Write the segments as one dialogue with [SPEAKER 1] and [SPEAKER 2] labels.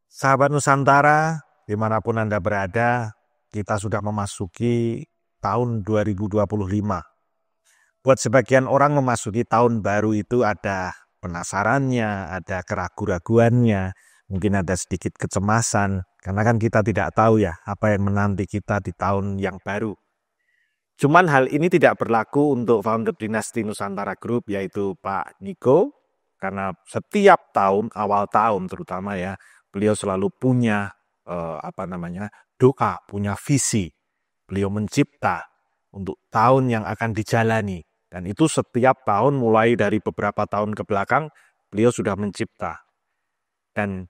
[SPEAKER 1] Sahabat Nusantara, dimanapun Anda berada, kita sudah memasuki tahun 2025. Buat sebagian orang memasuki tahun baru itu ada penasarannya, ada keraguan-raguannya, mungkin ada sedikit kecemasan, karena kan kita tidak tahu ya apa yang menanti kita di tahun yang baru. Cuman hal ini tidak berlaku untuk founder Dinasti Nusantara Group, yaitu Pak Niko, karena setiap tahun, awal tahun terutama ya, beliau selalu punya doa, punya visi. Beliau mencipta untuk tahun yang akan dijalani. Dan itu setiap tahun mulai dari beberapa tahun ke belakang, beliau sudah mencipta. Dan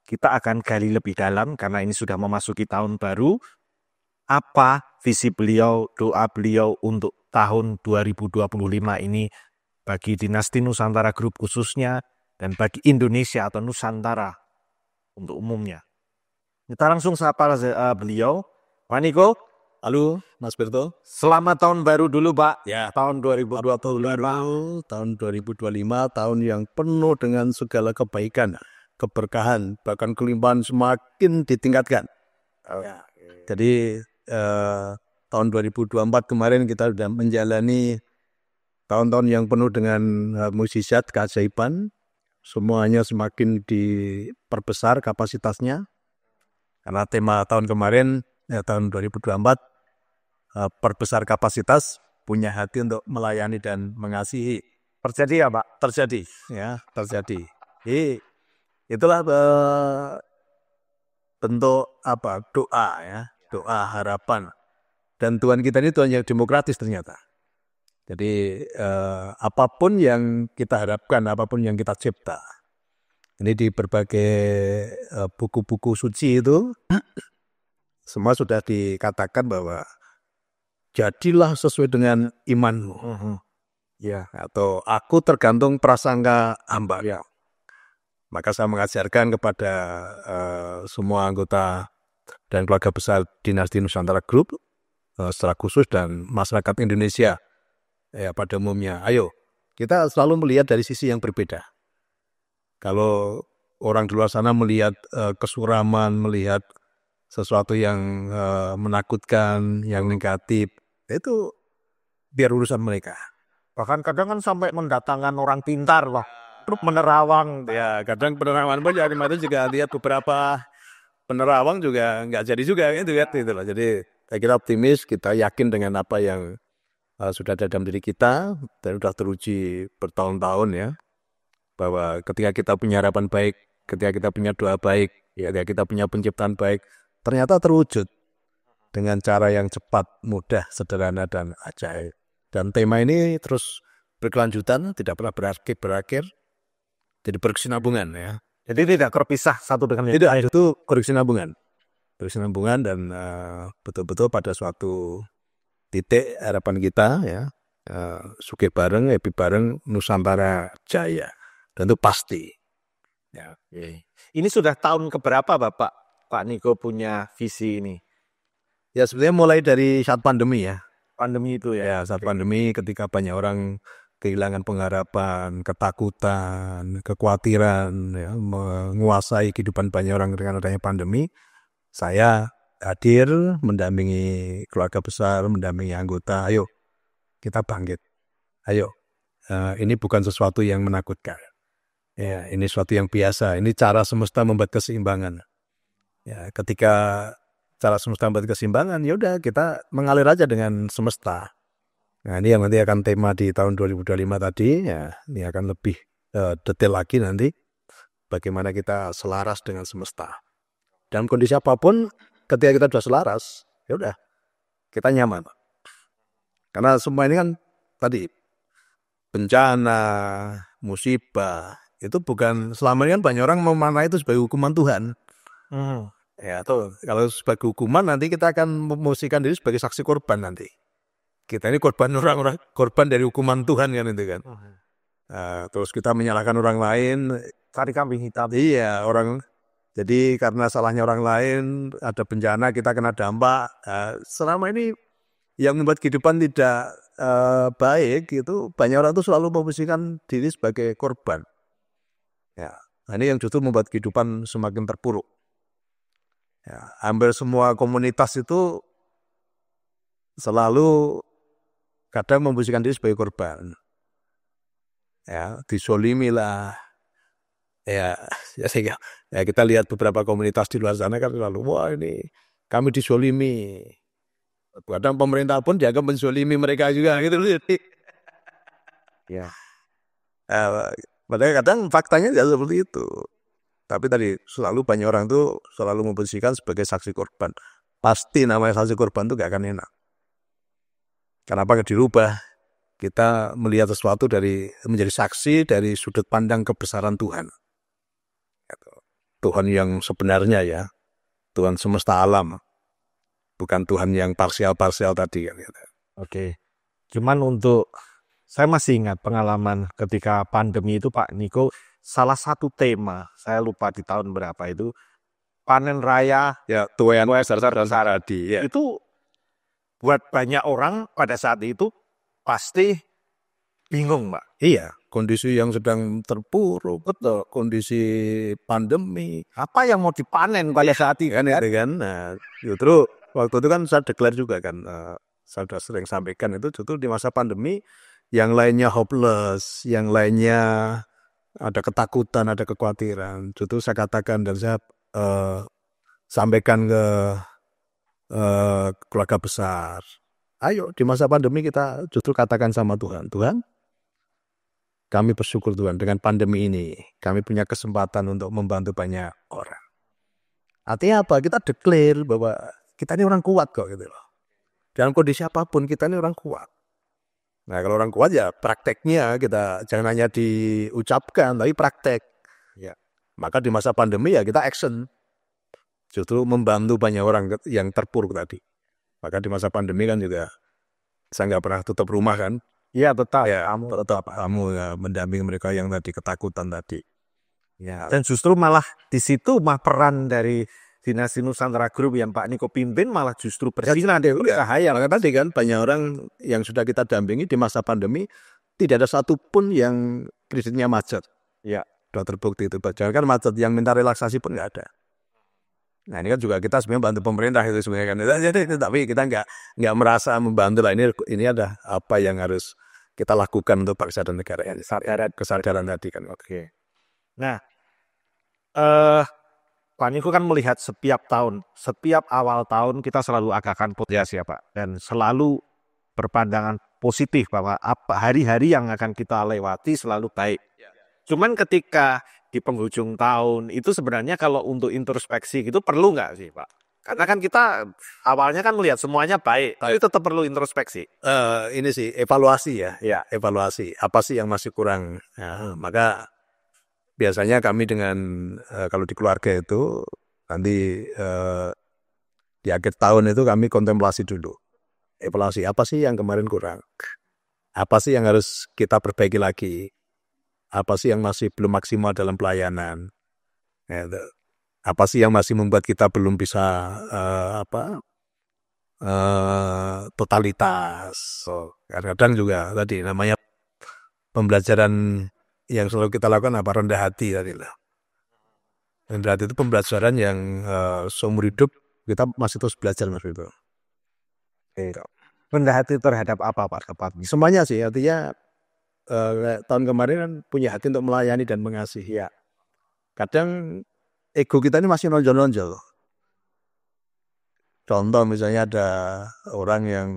[SPEAKER 1] kita akan gali lebih dalam karena ini sudah memasuki tahun baru. Apa visi beliau, doa beliau untuk tahun 2025 ini bagi Dinasti Nusantara Group khususnya dan bagi Indonesia atau Nusantara untuk umumnya. Kita langsung sapa beliau. Pak Niko,
[SPEAKER 2] halo Mas Berto.
[SPEAKER 1] Selamat tahun baru dulu Pak.
[SPEAKER 2] Ya,
[SPEAKER 1] tahun 2025.
[SPEAKER 2] Tahun 2025, tahun yang penuh dengan segala kebaikan, keberkahan, bahkan kelimpahan semakin ditingkatkan. Ya, jadi tahun 2024 kemarin kita sudah menjalani tahun-tahun yang penuh dengan mukjizat, keajaiban. Semuanya semakin diperbesar kapasitasnya. Karena tema tahun kemarin, tahun 2024, perbesar kapasitas, punya hati untuk melayani dan mengasihi.
[SPEAKER 1] Terjadi ya Pak?
[SPEAKER 2] Terjadi. Jadi, itulah bentuk doa ya, doa harapan. Dan Tuhan kita ini Tuhan yang demokratis ternyata. Jadi apapun yang kita harapkan, apapun yang kita cipta, ini di berbagai buku-buku suci itu semua sudah dikatakan bahwa jadilah sesuai dengan imanmu. Ya, atau aku tergantung prasangka hamba. Ya. Maka saya mengajarkan kepada semua anggota dan keluarga besar Dinasti Nusantara Group secara khusus dan masyarakat Indonesia ya pada umumnya. Ayo, kita selalu melihat dari sisi yang berbeda. Kalau orang di luar sana melihat kesuraman, melihat sesuatu yang menakutkan, yang negatif, itu biar urusan mereka.
[SPEAKER 1] Bahkan kadang kan sampai mendatangkan orang pintar loh. Terus menerawang.
[SPEAKER 2] Ya, kadang penerawang pun jadi itu juga lihat beberapa penerawang juga nggak jadi juga gitu loh. Jadi saya kira optimis, kita yakin dengan apa yang sudah ada dalam diri kita dan sudah teruji bertahun-tahun ya. Bahwa ketika kita punya harapan baik, ketika kita punya doa baik, ya ketika kita punya penciptaan baik, ternyata terwujud dengan cara yang cepat, mudah, sederhana dan ajaib. Dan tema ini terus berkelanjutan, tidak pernah berakhir. Jadi berkesinambungan ya.
[SPEAKER 1] Jadi tidak terpisah satu dengan yang
[SPEAKER 2] lain. Itu berkesinambungan dan betul-betul pada suatu titik harapan kita ya, sugih bareng, happy bareng, Nusantara Jaya. Dan itu pasti.
[SPEAKER 1] Ya, ini sudah tahun keberapa Pak Niko punya visi ini?
[SPEAKER 2] Ya sebenarnya mulai dari saat pandemi ya.
[SPEAKER 1] Pandemi itu ya?
[SPEAKER 2] Ya saat pandemi ketika banyak orang kehilangan pengharapan, ketakutan, kekhawatiran, ya, menguasai kehidupan banyak orang dengan adanya pandemi. Saya hadir mendampingi keluarga besar, mendampingi anggota. Ayo kita bangkit. Ayo, ini bukan sesuatu yang menakutkan. Ya, ini sesuatu yang biasa. Ini cara semesta membuat keseimbangan. Ya, ketika cara semesta membuat keseimbangan, ya udah kita mengalir aja dengan semesta. Nah, ini yang nanti akan tema di tahun 2025 tadi. Ya, ini akan lebih detail lagi nanti. Bagaimana kita selaras dengan semesta. Dalam kondisi apapun, ketika kita sudah selaras, ya udah kita nyaman. Karena semua ini kan tadi bencana, musibah, itu bukan selama ini kan banyak orang memaknai itu sebagai hukuman Tuhan. Ya tuh, kalau sebagai hukuman nanti kita akan memposisikan diri sebagai saksi korban nanti. Kita ini korban dari hukuman Tuhan kan itu kan. Terus kita menyalahkan orang lain,
[SPEAKER 1] cari kambing hitam.
[SPEAKER 2] Iya, jadi karena salahnya orang lain ada bencana kita kena dampak. Selama ini yang membuat kehidupan tidak baik itu banyak orang tuh selalu memposisikan diri sebagai korban. Ya, Nah, ini yang justru membuat kehidupan semakin terpuruk. Ya, hampir semua komunitas itu selalu kadang memposisikan diri sebagai korban. Ya, disolimi lah. Ya, ya kita lihat beberapa komunitas di luar sana kan selalu, wah ini kami disolimi. Kadang pemerintah pun dianggap menzolimi mereka juga gitu.
[SPEAKER 1] Ya.
[SPEAKER 2] Padahal kadang faktanya tidak seperti itu. Tapi tadi selalu banyak orang tuh selalu memposisikan sebagai saksi korban. Pasti namanya saksi korban tuh gak akan enak. Kenapa gak dirubah? Kita melihat sesuatu menjadi saksi dari sudut pandang kebesaran Tuhan. Tuhan yang sebenarnya ya, Tuhan semesta alam, bukan Tuhan yang parsial-parsial tadi kan.
[SPEAKER 1] Oke. Cuman saya masih ingat pengalaman ketika pandemi itu Pak Niko, salah satu tema, saya lupa di tahun berapa itu, panen raya.
[SPEAKER 2] Ya, tuayan dan saradi. Ya.
[SPEAKER 1] Itu buat banyak orang pada saat itu pasti bingung Pak.
[SPEAKER 2] Iya, kondisi yang sedang terpuruk, betul. Kondisi pandemi.
[SPEAKER 1] Apa yang mau dipanen pada saat itu?
[SPEAKER 2] Kan? Nah, justru waktu itu kan saya declare juga kan, saya sudah sering sampaikan itu justru di masa pandemi, yang lainnya hopeless, yang lainnya ada ketakutan, ada kekhawatiran. Justru saya katakan dan saya sampaikan ke keluarga besar. Ayo di masa pandemi kita justru katakan sama Tuhan, Tuhan, kami bersyukur Tuhan dengan pandemi ini kami punya kesempatan untuk membantu banyak orang. Artinya apa? Kita declare bahwa kita ini orang kuat kok gitu loh. Dalam kondisi apapun kita ini orang kuat. Nah kalau orang kuat ya prakteknya kita jangan hanya diucapkan tapi praktek. Ya. Maka di masa pandemi ya kita action. Justru membantu banyak orang yang terpuruk tadi. Maka di masa pandemi kan juga saya nggak pernah tutup rumah kan.
[SPEAKER 1] Iya tetap.
[SPEAKER 2] Ya, kamu ya, mendampingi mereka yang tadi ketakutan tadi.
[SPEAKER 1] Ya. Dan justru malah di situ peran dari Dinasti Nusantara Group yang Pak Niko pimpin malah justru bersinar cahaya.
[SPEAKER 2] Maka tadi kan banyak orang yang sudah kita dampingi di masa pandemi tidak ada satupun yang kreditnya macet.
[SPEAKER 1] Ya,
[SPEAKER 2] sudah terbukti itu. Jangan kan macet, yang minta relaksasi pun nggak ada. Nah ini kan juga kita sebenarnya bantu pemerintah itu sebenarnya kan. Jadi tapi kita nggak merasa membantu lah. Ini ada apa yang harus kita lakukan untuk bangsa dan negara ini. Kesadaran tadi kan.
[SPEAKER 1] Oke. Nah, Pak Niko kan melihat setiap awal tahun kita selalu agakan podcast ya Pak, dan selalu berpandangan positif bahwa hari-hari yang akan kita lewati selalu baik. Cuman ketika di penghujung tahun itu sebenarnya kalau untuk introspeksi gitu perlu nggak sih Pak? Karena kan kita awalnya kan melihat semuanya baik, tapi tetap perlu introspeksi.
[SPEAKER 2] Ini sih evaluasi ya. Evaluasi apa sih yang masih kurang. Maka biasanya kami kalau di keluarga itu nanti di akhir tahun itu kami kontemplasi dulu. Evaluasi apa sih yang kemarin kurang? Apa sih yang harus kita perbaiki lagi? Apa sih yang masih belum maksimal dalam pelayanan? Apa sih yang masih membuat kita belum bisa totalitas? Kadang-kadang juga tadi namanya pembelajaran yang selalu kita lakukan apa? Rendah hati tadi lah. Rendah hati itu pembelajaran yang seumur hidup kita masih terus belajar Mas itu.
[SPEAKER 1] Rendah hati terhadap apa Pak tepatnya?
[SPEAKER 2] Semuanya sih, artinya tahun kemarin kan punya hati untuk melayani dan mengasihi. Ya. Kadang ego kita ini masih nonjol-nonjol. Contoh misalnya ada orang yang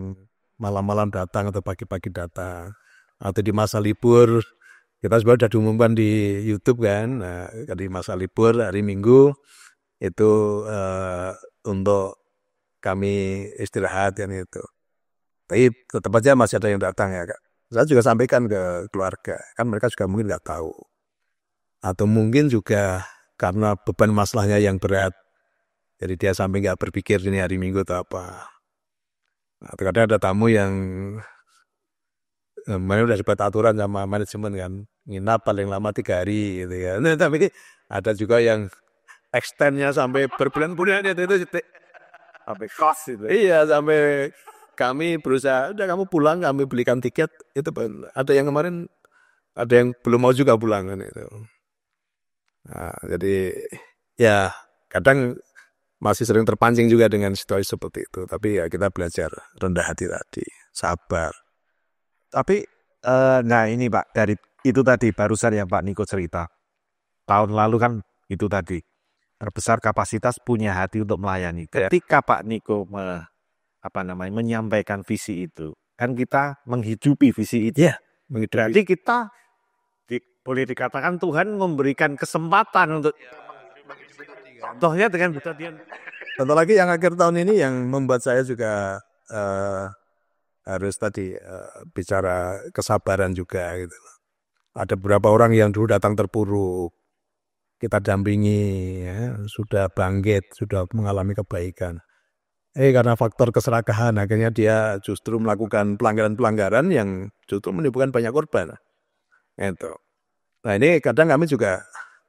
[SPEAKER 2] malam-malam datang atau pagi-pagi datang. Atau di masa libur, kita sebenarnya sudah diumumkan di YouTube kan. Nah, di masa libur hari Minggu itu untuk kami istirahat kan itu. Tapi tetap aja masih ada yang datang ya Kak. Saya juga sampaikan ke keluarga, kan mereka juga mungkin nggak tahu. Atau mungkin juga karena beban masalahnya yang berat, jadi dia sampai nggak berpikir ini hari Minggu atau apa. Nah, terkadang ada tamu yang udah dibuat aturan sama manajemen kan, nginap paling lama 3 hari gitu ya. Nah, tapi ada juga yang extendnya sampai berbulan-bulan itu
[SPEAKER 1] Sampai kos itu.
[SPEAKER 2] Iya, sampai kami berusaha, udah kamu pulang, kami belikan tiket. Itu ada yang kemarin, ada yang belum mau juga pulang kan itu. Nah, jadi ya kadang masih sering terpancing juga dengan situasi seperti itu. Tapi ya kita belajar rendah hati tadi, sabar.
[SPEAKER 1] Tapi, nah ini Pak, dari itu tadi barusan yang Pak Niko cerita. Tahun lalu kan itu tadi, terbesar kapasitas punya hati untuk melayani. Ketika Pak Niko menyampaikan visi itu, kan kita menghidupi visi itu. Berarti kita boleh dikatakan Tuhan memberikan kesempatan untuk contohnya dengan
[SPEAKER 2] Contoh lagi yang akhir tahun ini yang membuat saya juga harus tadi bicara kesabaran juga gitu. Ada beberapa orang yang dulu datang terpuruk, kita dampingi, ya, sudah bangkit, sudah mengalami kebaikan. Karena faktor keserakahan, akhirnya dia justru melakukan pelanggaran-pelanggaran yang justru menimbulkan banyak korban. Gitu. Nah ini kadang kami juga,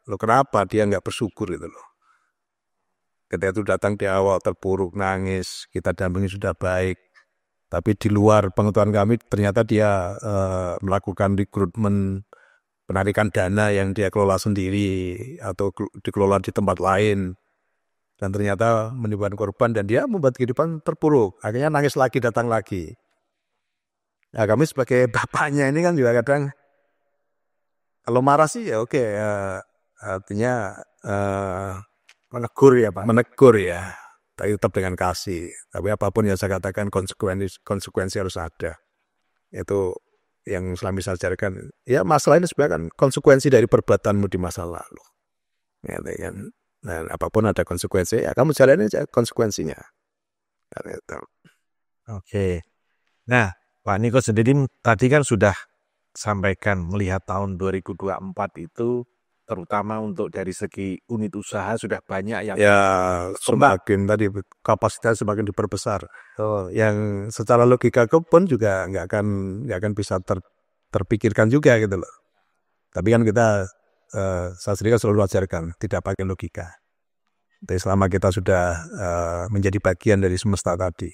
[SPEAKER 2] loh kenapa dia nggak bersyukur gitu loh. Ketika itu datang di awal terpuruk, nangis, kita dampingi sudah baik. Tapi di luar pengetahuan kami ternyata dia melakukan rekrutmen, penarikan dana yang dia kelola sendiri atau dikelola di tempat lain. Dan ternyata menimbulkan korban dan dia membuat kehidupan terpuruk. Akhirnya nangis lagi, datang lagi. Nah kami sebagai bapaknya ini kan juga kadang, kalau marah sih ya oke, artinya
[SPEAKER 1] menegur ya Pak.
[SPEAKER 2] Menegur ya, tapi tetap dengan kasih. Tapi apapun yang saya katakan konsekuensi harus ada. Itu yang selama saya ajarkan. Ya masalah ini sebenarnya kan konsekuensi dari perbuatanmu di masa lalu. Ya, kan? Dan apapun ada konsekuensi, ya kamu jalanin aja konsekuensinya.
[SPEAKER 1] Oke. Nah, Pak Niko sendiri tadi kan sudah sampaikan melihat tahun 2024 itu terutama untuk dari segi unit usaha sudah banyak yang
[SPEAKER 2] semakin tadi kapasitas semakin diperbesar. Yang secara logika pun juga nggak akan bisa terpikirkan juga gitu loh. Tapi kan kita saya sendiri selalu ajarkan tidak pakai logika. Tapi selama kita sudah menjadi bagian dari semesta tadi,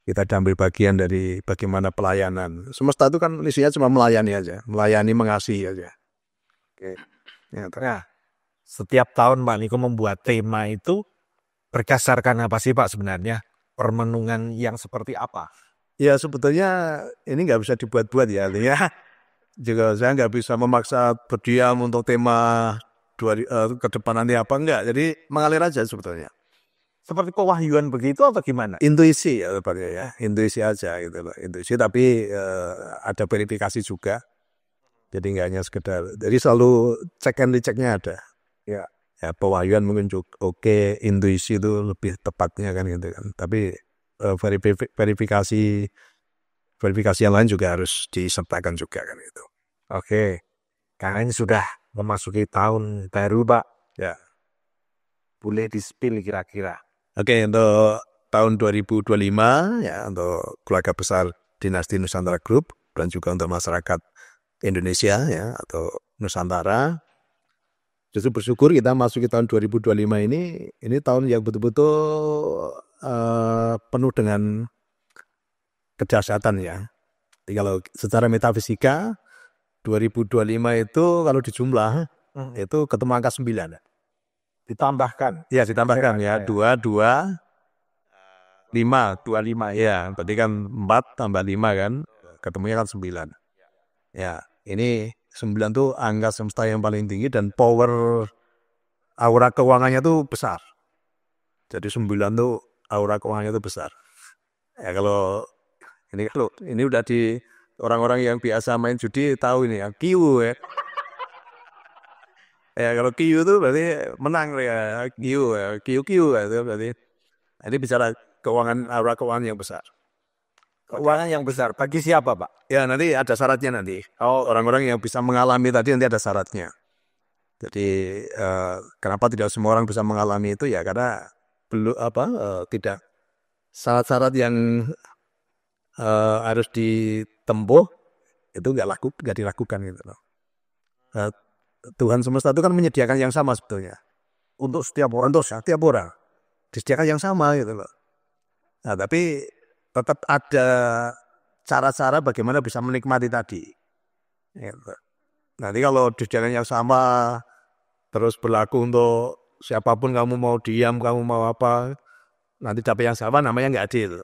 [SPEAKER 2] kita ambil bagian dari bagaimana pelayanan. Semesta itu kan isinya cuma melayani aja, melayani, mengasihi aja. Oke.
[SPEAKER 1] Nah, setiap tahun Pak Niko membuat tema itu berdasarkan apa sih Pak sebenarnya? Permenungan yang seperti apa?
[SPEAKER 2] Ya sebetulnya ini nggak bisa dibuat-buat ya, artinya juga saya nggak bisa memaksa berdiam untuk tema ke depan nanti apa enggak. Jadi mengalir aja sebetulnya.
[SPEAKER 1] Seperti pewahyuan begitu atau gimana?
[SPEAKER 2] Intuisi ya tepatnya ya, intuisi aja gitu loh. Intuisi tapi ada verifikasi juga. Jadi nggak hanya sekedar. Jadi selalu cek and rechecknya ada. Ya pewahyuan mungkin oke, intuisi itu lebih tepatnya kan gitu kan. Tapi verifikasi yang lain juga harus disertakan juga kan itu.
[SPEAKER 1] Oke, karena ini sudah memasuki tahun baru Pak.
[SPEAKER 2] Ya.
[SPEAKER 1] Boleh di-spill kira-kira.
[SPEAKER 2] Oke, untuk tahun 2025 ya untuk keluarga besar Dinasti Nusantara Group dan juga untuk masyarakat Indonesia ya atau Nusantara. Justru bersyukur kita masuk ke tahun 2025 ini tahun yang betul-betul penuh dengan kedahsyatan ya. Jadi kalau secara metafisika 2025 itu kalau dijumlah itu ketemu angka 9.
[SPEAKER 1] Ditambahkan.
[SPEAKER 2] Ya, ditambahkan ya 25 ya. Berarti kan 4 tambah 5 kan ketemunya kan 9. Ya, ini 9 tuh angka semesta yang paling tinggi dan power aura keuangannya tuh besar. Jadi 9 tuh aura keuangannya tuh besar. Ya kalau ini udah di orang-orang yang biasa main judi tahu ini ya, Q ya. Ya kalau Q tuh berarti menang ya, Q ya, itu berarti. Ini bicara aura keuangan yang besar.
[SPEAKER 1] Keuangan yang besar bagi siapa Pak?
[SPEAKER 2] Ya nanti ada syaratnya nanti. Orang-orang yang bisa mengalami tadi nanti ada syaratnya. Jadi kenapa tidak semua orang bisa mengalami itu ya karena belum tidak syarat-syarat yang harus ditempuh itu nggak dilakukan gitu loh. Tuhan semesta itu kan menyediakan yang sama sebetulnya untuk setiap orang disediakan yang sama gitu loh. Nah tapi tetap ada cara-cara bagaimana bisa menikmati tadi. Gitu. Nanti kalau disediakan yang sama terus berlaku untuk siapapun, kamu mau diam, kamu mau apa, nanti dapat yang sama, namanya nggak adil.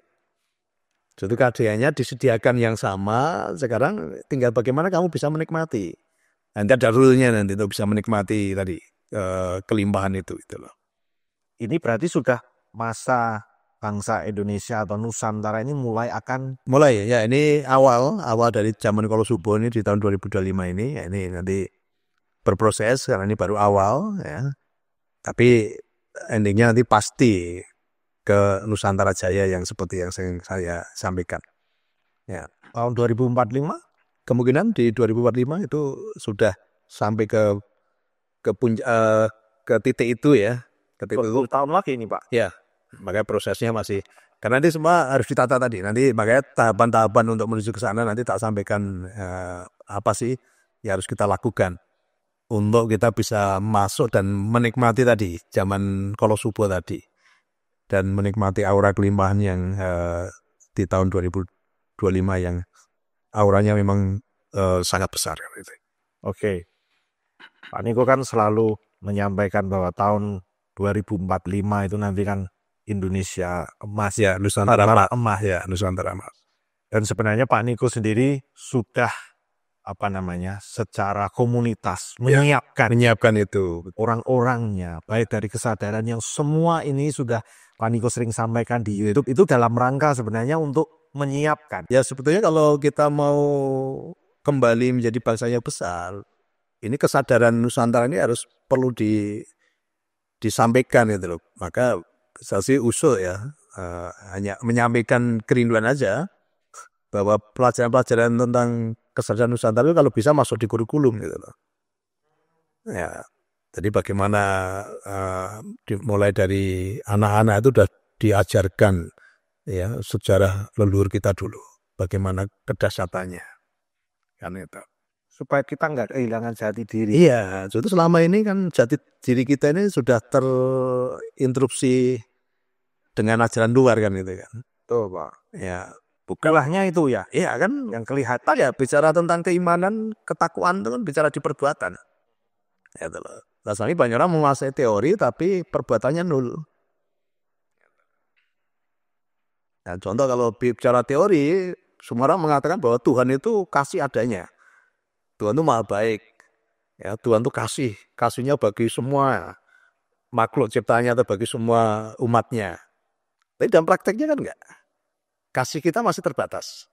[SPEAKER 2] Jadi keadilannya disediakan yang sama, sekarang tinggal bagaimana kamu bisa menikmati. Nanti ada rule-nya nanti untuk bisa menikmati tadi kelimpahan itu gitu loh.
[SPEAKER 1] Ini berarti sudah masa bangsa Indonesia atau Nusantara ini mulai
[SPEAKER 2] ya ini awal dari zaman Kolosubo ini di tahun 2025 ini, ya ini nanti berproses karena ini baru awal ya. Tapi endingnya nanti pasti ke Nusantara Jaya yang seperti yang saya sampaikan. Ya,
[SPEAKER 1] tahun 2045?
[SPEAKER 2] Kemungkinan di 2045 itu sudah sampai ke titik itu ya.
[SPEAKER 1] Ke titik itu 10 tahun lagi ini, Pak.
[SPEAKER 2] Ya, makanya prosesnya masih, karena nanti semua harus ditata tadi. Nanti makanya tahapan-tahapan untuk menuju ke sana nanti tak sampaikan apa sih yang harus kita lakukan untuk kita bisa masuk dan menikmati tadi zaman Kolosubo tadi, dan menikmati aura kelimpahan yang di tahun 2025 yang auranya memang sangat besar.
[SPEAKER 1] Oke. Pak Niko kan selalu menyampaikan bahwa tahun 2045 itu nanti kan Indonesia emas.
[SPEAKER 2] Ya, Nusantara emas ya, Nusantara emas.
[SPEAKER 1] Dan sebenarnya Pak Niko sendiri sudah secara komunitas
[SPEAKER 2] menyiapkan itu
[SPEAKER 1] orang-orangnya, baik dari kesadaran yang semua ini sudah Pak Niko sering sampaikan di YouTube, itu dalam rangka sebenarnya untuk menyiapkan.
[SPEAKER 2] Ya sebetulnya kalau kita mau kembali menjadi bangsa yang besar, ini kesadaran Nusantara ini harus perlu disampaikan gitu loh. Maka saya sih usul ya, hanya menyampaikan kerinduan aja bahwa pelajaran-pelajaran tentang kesadaran Nusantara itu kalau bisa masuk di kurikulum gitu loh. Ya, jadi bagaimana mulai dari anak-anak itu sudah diajarkan ya sejarah leluhur kita dulu, bagaimana kedahsyatannya, kan itu.
[SPEAKER 1] Supaya kita nggak kehilangan jati diri.
[SPEAKER 2] Iya, jadi selama ini kan jati diri kita ini sudah terinterupsi dengan ajaran luar kan itu kan.
[SPEAKER 1] Tuh Pak.
[SPEAKER 2] Ya.
[SPEAKER 1] Bukannya itu ya.
[SPEAKER 2] Iya kan,
[SPEAKER 1] yang kelihatan
[SPEAKER 2] ya bicara tentang keimanan, ketakwaan itu kan bicara di perbuatan. Ya itu loh. Rasanya banyak orang menguasai teori tapi perbuatannya nul. Nah, contoh kalau bicara teori, semua orang mengatakan bahwa Tuhan itu kasih adanya. Tuhan itu maha baik. Ya, Tuhan itu kasihnya bagi semua makhluk ciptaannya atau bagi semua umatnya. Tapi dalam prakteknya kan enggak. Kasih kita masih terbatas.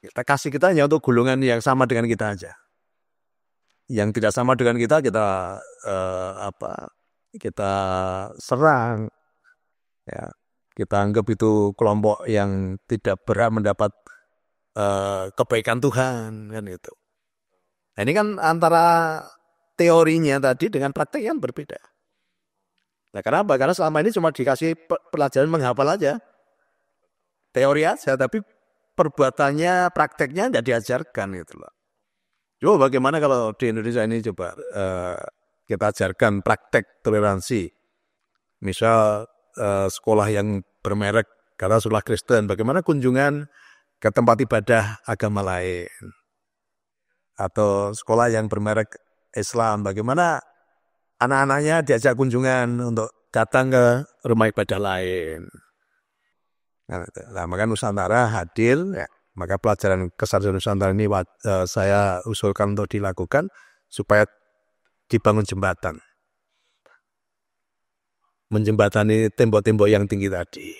[SPEAKER 2] Kasih kita hanya untuk golongan yang sama dengan kita aja. Yang tidak sama dengan kita kita serang. Ya, kita anggap itu kelompok yang tidak berhak mendapat kebaikan Tuhan kan itu. Nah, ini kan antara teorinya tadi dengan praktek yang berbeda. Nah, kenapa? Karena selama ini cuma dikasih pelajaran menghafal aja. Teori aja, tapi perbuatannya, prakteknya tidak diajarkan gitu loh. Coba bagaimana kalau di Indonesia ini coba kita ajarkan praktek toleransi. Misal sekolah yang bermerek karena sekolah Kristen, bagaimana kunjungan ke tempat ibadah agama lain. Atau sekolah yang bermerek Islam, bagaimana anak-anaknya diajak kunjungan untuk datang ke rumah ibadah lain. Nah, maka Nusantara hadir, ya, maka pelajaran kesadaran Nusantara ini saya usulkan untuk dilakukan supaya dibangun jembatan. Menjembatani tembok-tembok yang tinggi tadi.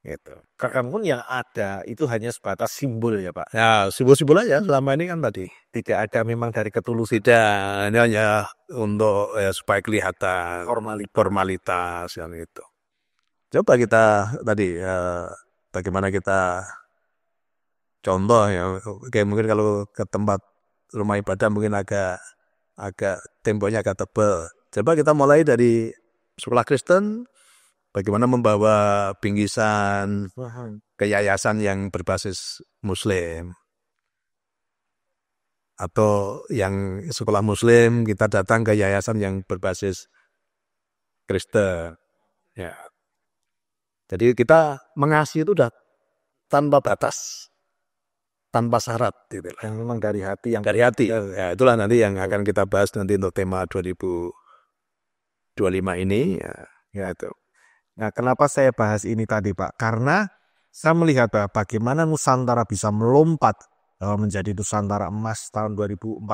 [SPEAKER 2] Gitu.
[SPEAKER 1] Karena pun yang ada itu hanya sebatas simbol ya Pak.
[SPEAKER 2] Ya, simbol-simbol aja selama ini kan tadi.
[SPEAKER 1] Tidak ada memang dari ketulusan.
[SPEAKER 2] Tidak, ini hanya untuk supaya kelihatan formalitas yang itu. Coba kita tadi bagaimana kita contoh ya, kayak mungkin kalau ke tempat rumah ibadah mungkin agak temboknya agak tebal. Coba kita mulai dari sekolah Kristen, bagaimana membawa bingkisan ke yayasan yang berbasis Muslim. Atau yang sekolah Muslim kita datang ke yayasan yang berbasis Kristen. Ya. Jadi kita mengasihi itu udah tanpa batas. tanpa syarat gitu lah.
[SPEAKER 1] Yang memang dari hati, yang
[SPEAKER 2] Dari hati. Ya, itulah nanti yang akan kita bahas nanti untuk tema 2025 ini. Ya itu.
[SPEAKER 1] Nah, kenapa saya bahas ini tadi, Pak? Karena saya melihat bagaimana Nusantara bisa melompat menjadi Nusantara emas tahun 2045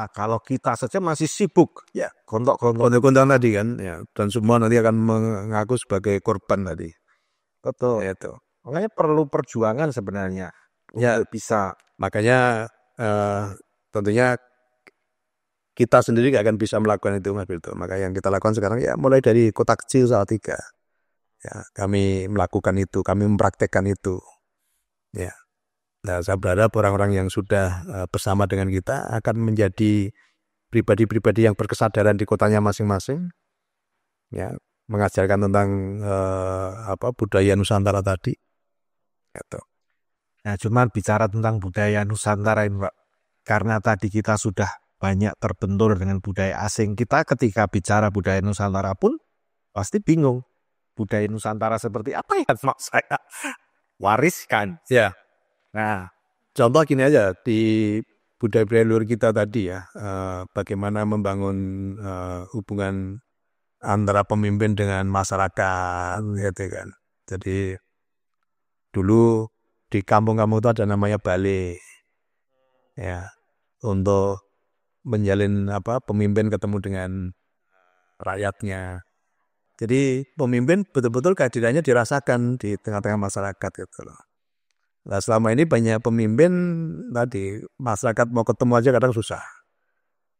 [SPEAKER 1] kalau kita saja masih sibuk
[SPEAKER 2] Ya,
[SPEAKER 1] gontok-gontok.
[SPEAKER 2] konten tadi kan, ya, dan semua nanti akan mengaku sebagai korban tadi.
[SPEAKER 1] Betul.
[SPEAKER 2] Ya, itu.
[SPEAKER 1] Makanya perlu perjuangan sebenarnya.
[SPEAKER 2] Ya,
[SPEAKER 1] Bisa.
[SPEAKER 2] makanya tentunya kita sendiri nggak akan bisa melakukan itu, Mas Bilto. Maka yang kita lakukan sekarang ya mulai dari kota kecil Salatiga. Ya, kami melakukan itu, kami mempraktekkan itu. Ya. Nah, saya berharap orang-orang yang sudah bersama dengan kita akan menjadi pribadi-pribadi yang berkesadaran di kotanya masing-masing. Ya, mengajarkan tentang budaya Nusantara tadi. Gitu.
[SPEAKER 1] Nah, cuman bicara tentang budaya Nusantara ini, Pak. Karena tadi kita sudah banyak terbentur dengan budaya asing. Kita ketika bicara budaya Nusantara pun pasti bingung. Budaya Nusantara seperti apa yang mau saya wariskan?
[SPEAKER 2] Ya.
[SPEAKER 1] Nah,
[SPEAKER 2] contoh gini aja di budaya luar kita tadi ya, bagaimana membangun hubungan antara pemimpin dengan masyarakat, gitu kan. Jadi dulu di kampung-kampung itu ada namanya bale, ya, untuk menjalin pemimpin ketemu dengan rakyatnya. Jadi pemimpin betul-betul kehadirannya dirasakan di tengah-tengah masyarakat gitu loh. Nah, selama ini banyak pemimpin tadi masyarakat mau ketemu aja kadang susah.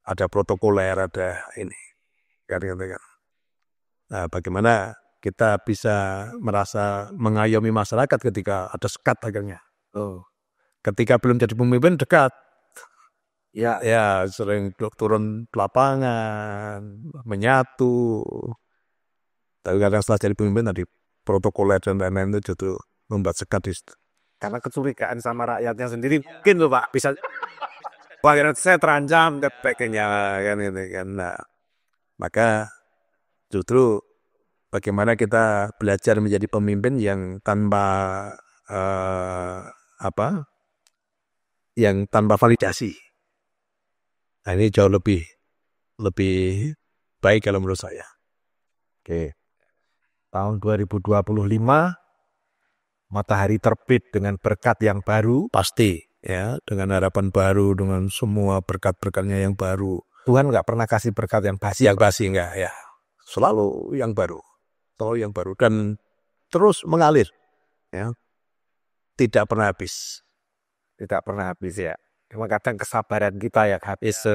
[SPEAKER 2] Ada protokoler, ada ini, kan. Nah, bagaimana kita bisa merasa mengayomi masyarakat ketika ada sekat akhirnya. Ketika belum jadi pemimpin dekat. Ya, sering turun lapangan, menyatu. Tapi kadang setelah jadi pemimpin tadi protokoler dan lain-lain itu justru membuat sekat di situ.
[SPEAKER 1] Karena kecurigaan sama rakyatnya sendiri mungkin loh, Pak, bisa akhirnya saya terancam dan sebagainya
[SPEAKER 2] kan gitu kan. Nah, maka justru bagaimana kita belajar menjadi pemimpin yang tanpa yang tanpa validasi. Nah, ini jauh lebih baik kalau menurut saya.
[SPEAKER 1] Oke. Tahun 2025 matahari terbit dengan berkat yang baru.
[SPEAKER 2] Pasti, ya, dengan harapan baru, dengan semua berkat-berkatnya yang baru.
[SPEAKER 1] Tuhan nggak pernah kasih berkat yang basi.
[SPEAKER 2] Yang basi enggak, ya. Selalu yang baru. Dan terus mengalir, ya. Tidak pernah habis.
[SPEAKER 1] Tidak pernah habis, ya. Cuma kadang kesabaran kita ya habis.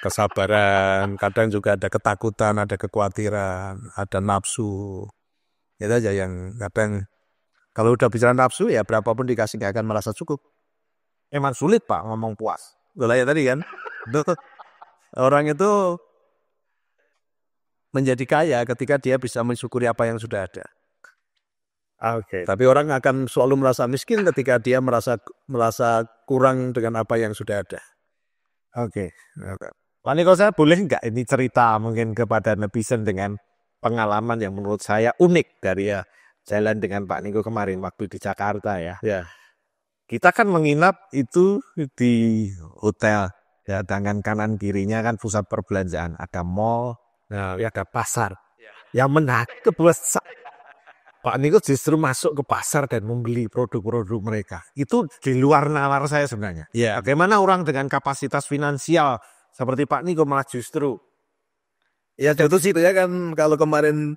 [SPEAKER 2] Kesabaran, kadang juga ada ketakutan, ada kekhawatiran, ada nafsu. Itu aja yang kadang kalau udah bicara nafsu ya berapapun dikasih gak akan merasa cukup.
[SPEAKER 1] Emang sulit, Pak, ngomong puas.
[SPEAKER 2] Betul ya tadi kan. Orang itu menjadi kaya ketika dia bisa mensyukuri apa yang sudah ada.
[SPEAKER 1] Oke.
[SPEAKER 2] Tapi orang akan selalu merasa miskin ketika dia merasa kurang dengan apa yang sudah ada.
[SPEAKER 1] Oke. Pak Niko, saya boleh nggak ini cerita mungkin kepada netizen dengan pengalaman yang menurut saya unik dari jalan dengan Pak Niko kemarin waktu di Jakarta ya.
[SPEAKER 2] Ya.
[SPEAKER 1] Kita kan menginap itu di hotel ya, dengan kanan kirinya kan pusat perbelanjaan, ada mall, ada pasar. Yang menarik Pak Niko justru masuk ke pasar dan membeli produk-produk mereka. Itu di luar nalar saya sebenarnya.
[SPEAKER 2] Ya.
[SPEAKER 1] Bagaimana orang dengan kapasitas finansial seperti Pak Niko malah justru.
[SPEAKER 2] Ya itu sih ya kan kalau kemarin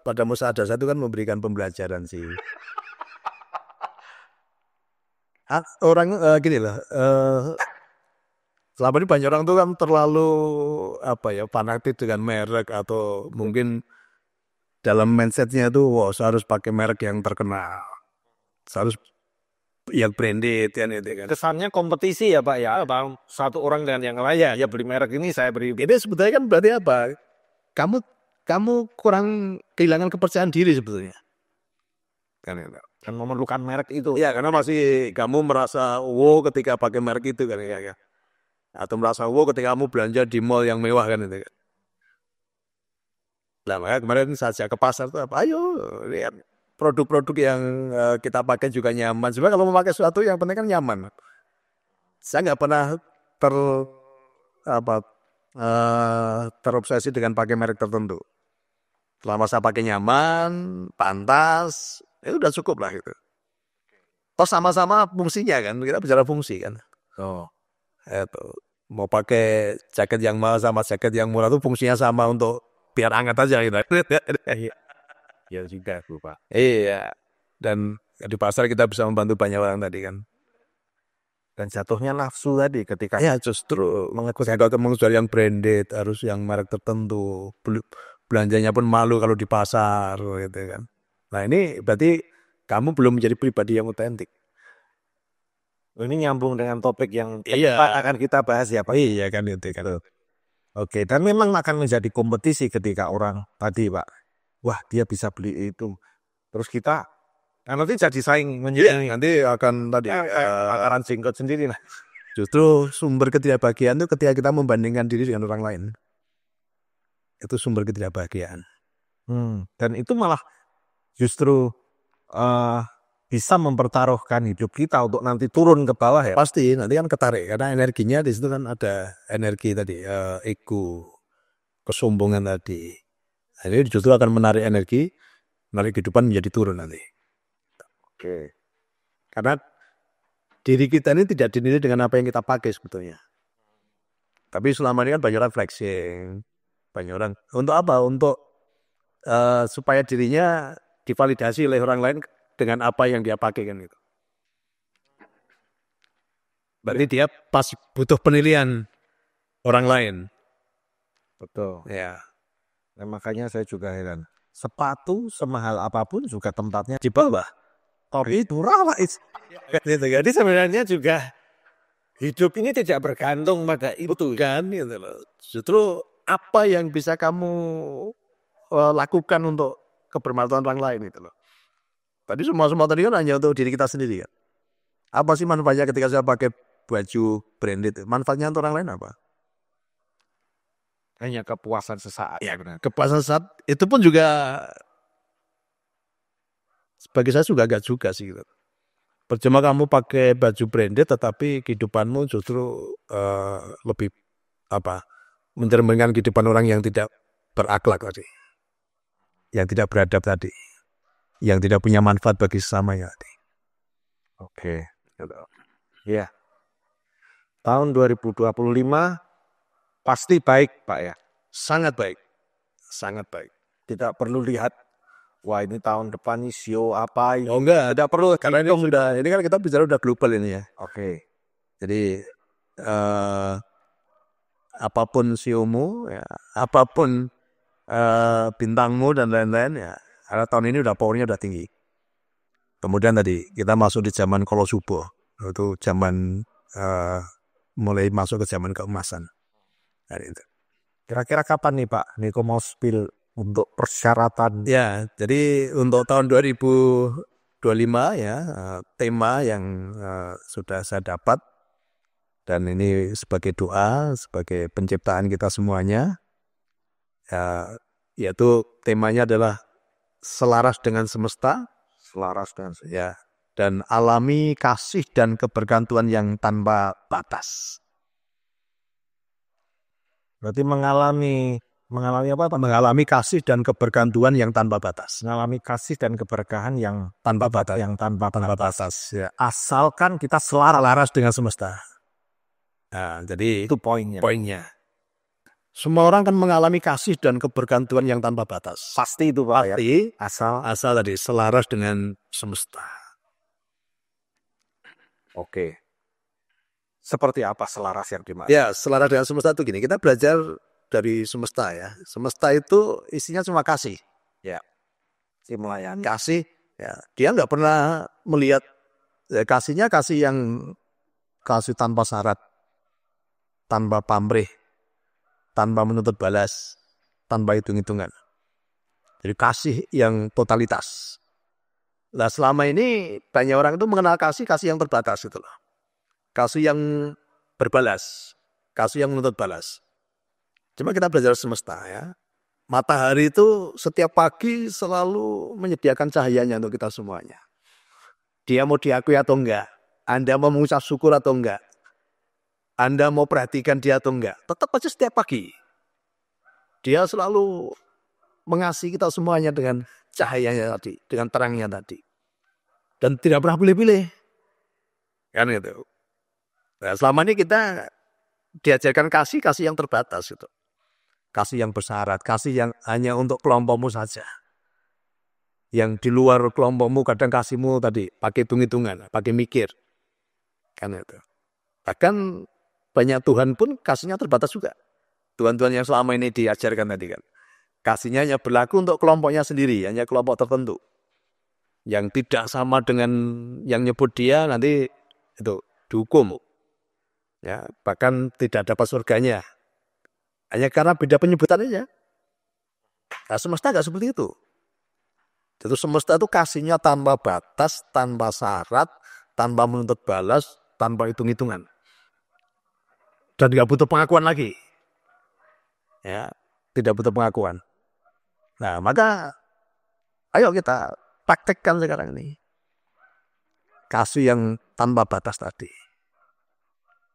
[SPEAKER 2] pada Musa Adasa itu kan memberikan pembelajaran sih. Orang gini lah. Selama ini banyak orang tuh kan terlalu fanatik dengan merek atau mungkin dalam mindsetnya tuh saya harus pakai merek yang terkenal, saya harus yang branded kan itu kan.
[SPEAKER 1] Kesannya kompetisi ya Pak ya, Bang. Satu orang dengan yang lain ya beli merek ini saya beli.
[SPEAKER 2] Ini sebetulnya kan berarti apa? Kamu kurang kehilangan kepercayaan diri sebetulnya. Kan
[SPEAKER 1] memerlukan merek itu.
[SPEAKER 2] Ya karena masih kamu merasa wow ketika pakai merek itu kan ya. Atau merasa wow ketika kamu belanja di mall yang mewah kan itu kan. Nah makanya kemarin saja ke pasar tuh ayo lihat produk-produk yang kita pakai juga nyaman. Sebenarnya kalau memakai sesuatu yang penting kan nyaman. Saya nggak pernah ter apa terobsesi dengan pakai merek tertentu. Selama saya pakai nyaman, pantas, itu udah cukup lah itu. Toh sama-sama fungsinya kan, kita bicara fungsi kan.
[SPEAKER 1] Oh,
[SPEAKER 2] Itu mau pakai jaket yang mahal sama jaket yang murah itu fungsinya sama untuk biar hangat aja gitu.
[SPEAKER 1] ya juga Bu Pak.
[SPEAKER 2] Iya. Dan di pasar kita bisa membantu banyak orang tadi kan.
[SPEAKER 1] Dan jatuhnya nafsu tadi ketika
[SPEAKER 2] Ya justru mengejar yang branded, harus yang merek tertentu. Belanjanya pun malu kalau di pasar gitu kan. Nah ini berarti kamu belum menjadi pribadi yang otentik.
[SPEAKER 1] ini nyambung dengan topik yang
[SPEAKER 2] Iya.
[SPEAKER 1] akan kita bahas ya Pak.
[SPEAKER 2] Iya kan itu kan.
[SPEAKER 1] Oke, dan memang akan menjadi kompetisi ketika orang tadi Pak, wah dia bisa beli itu, terus kita nanti jadi saing menjadi
[SPEAKER 2] Nanti akan tadi
[SPEAKER 1] akaran jenggot sendiri lah.
[SPEAKER 2] justru sumber ketidakbahagiaan itu ketika kita membandingkan diri dengan orang lain. Itu sumber ketidakbahagiaan.
[SPEAKER 1] Dan itu malah justru bisa mempertaruhkan hidup kita untuk nanti turun ke bawah ya.
[SPEAKER 2] Pasti nanti kan ketarik karena energinya di situ kan ada energi tadi, ego, kesombongan tadi. Nah, ini justru akan menarik energi, menarik kehidupan menjadi turun nanti.
[SPEAKER 1] Oke.
[SPEAKER 2] Karena diri kita ini tidak dinilai dengan apa yang kita pakai sebetulnya. Tapi selama ini kan banyak orang flexing, banyak orang untuk apa? Untuk supaya dirinya divalidasi oleh orang lain dengan apa yang dia pakai kan itu. Berarti dia pas butuh penilaian orang lain.
[SPEAKER 1] Betul.
[SPEAKER 2] Ya.
[SPEAKER 1] Nah, makanya saya juga heran. Sepatu semahal apapun juga tempatnya
[SPEAKER 2] Di bawah.
[SPEAKER 1] tapi murah Pak. Jadi sebenarnya juga hidup ini tidak bergantung pada itu
[SPEAKER 2] kan gitu loh. Justru apa yang bisa kamu lakukan untuk kebermanfaatan orang lain itu loh. Tadi semua tadi kan hanya untuk diri kita sendiri kan. Apa sih manfaatnya ketika saya pakai baju branded? Manfaatnya untuk orang lain apa?
[SPEAKER 1] hanya kepuasan sesaat.
[SPEAKER 2] Ya, kepuasan saat itu pun juga bagi saya juga agak juga sih gitu. Percuma kamu pakai baju branded tetapi kehidupanmu justru lebih mencerminkan kehidupan orang yang tidak berakhlak tadi, yang tidak beradab tadi, yang tidak punya manfaat bagi sesamanya tadi.
[SPEAKER 1] Oke. Ya. Tahun 2025 pasti baik Pak ya.
[SPEAKER 2] Sangat baik, sangat baik.
[SPEAKER 1] Tidak perlu lihat wah ini tahun depan nih sio apa ini.
[SPEAKER 2] Oh enggak, tidak perlu karena ini kan kita bicara udah global ini ya.
[SPEAKER 1] Oke.
[SPEAKER 2] Jadi apapun siomu, ya, apapun bintangmu dan lain-lain ya, karena tahun ini udah powernya udah tinggi. Kemudian tadi kita masuk di zaman Kolosubo, itu zaman mulai masuk ke zaman keemasan. Nah, itu.
[SPEAKER 1] Kira-kira kapan nih Pak Niko mau spill untuk persyaratan?
[SPEAKER 2] Ya, jadi untuk tahun 2025 ya, tema yang sudah saya dapat dan ini sebagai doa, sebagai penciptaan kita semuanya, ya, yaitu temanya adalah selaras dengan semesta, ya, dan alami kasih dan kebergantungan yang tanpa batas.
[SPEAKER 1] Berarti mengalami apa Pak?
[SPEAKER 2] Mengalami kasih dan kebergantungan yang tanpa batas.
[SPEAKER 1] Mengalami kasih dan keberkahan yang
[SPEAKER 2] Tanpa batas.
[SPEAKER 1] tanpa
[SPEAKER 2] batas. Ya.
[SPEAKER 1] Asalkan kita selaras
[SPEAKER 2] dengan semesta. Nah, jadi
[SPEAKER 1] itu poinnya.
[SPEAKER 2] Semua orang kan mengalami kasih dan kebergantungan yang tanpa batas.
[SPEAKER 1] Pasti itu Pak.
[SPEAKER 2] Pasti.
[SPEAKER 1] Ya?
[SPEAKER 2] Asal tadi selaras dengan semesta.
[SPEAKER 1] Oke. Seperti apa selaras yang dimaksud?
[SPEAKER 2] Ya, selaras dengan semesta itu gini. Kita belajar dari semesta ya. Semesta itu isinya cuma kasih.
[SPEAKER 1] Ya. Si melayani.
[SPEAKER 2] Kasih. Ya. Dia nggak pernah melihat ya, kasihnya kasih yang kasih tanpa syarat, tanpa pamrih, tanpa menuntut balas, tanpa hitung-hitungan. Jadi kasih yang totalitas. Nah selama ini banyak orang itu mengenal kasih yang terbatas gitu loh. Kasih yang berbalas, kasih yang menuntut balas. Cuma kita belajar semesta ya. Matahari itu setiap pagi selalu menyediakan cahayanya untuk kita semuanya. Dia mau diakui atau enggak, Anda mau mengucap syukur atau enggak, Anda mau perhatikan dia atau enggak, tetap aja setiap pagi dia selalu mengasihi kita semuanya dengan cahayanya tadi, dengan terangnya tadi. Dan tidak pernah pilih-pilih. Kan gitu. Nah, selama ini kita diajarkan kasih yang terbatas gitu. Kasih yang bersyarat, kasih yang hanya untuk kelompokmu saja. Yang di luar kelompokmu kadang kasihmu tadi pakai hitung-hitungan, pakai mikir. Kan itu. Bahkan banyak Tuhan pun kasihnya terbatas juga. Tuhan-Tuhan yang selama ini diajarkan tadi kan. Kasihnya hanya berlaku untuk kelompoknya sendiri, hanya kelompok tertentu. Yang tidak sama dengan yang nyebut dia nanti itu dihukum. Ya, bahkan tidak dapat surganya. Hanya karena beda penyebutan aja. Nah, semesta nggak seperti itu. Jadi semesta itu kasihnya tanpa batas, tanpa syarat, tanpa menuntut balas, tanpa hitung-hitungan. Dan nggak butuh pengakuan lagi. Ya, tidak butuh pengakuan. Nah, maka ayo kita praktekkan sekarang ini. Kasih yang tanpa batas tadi.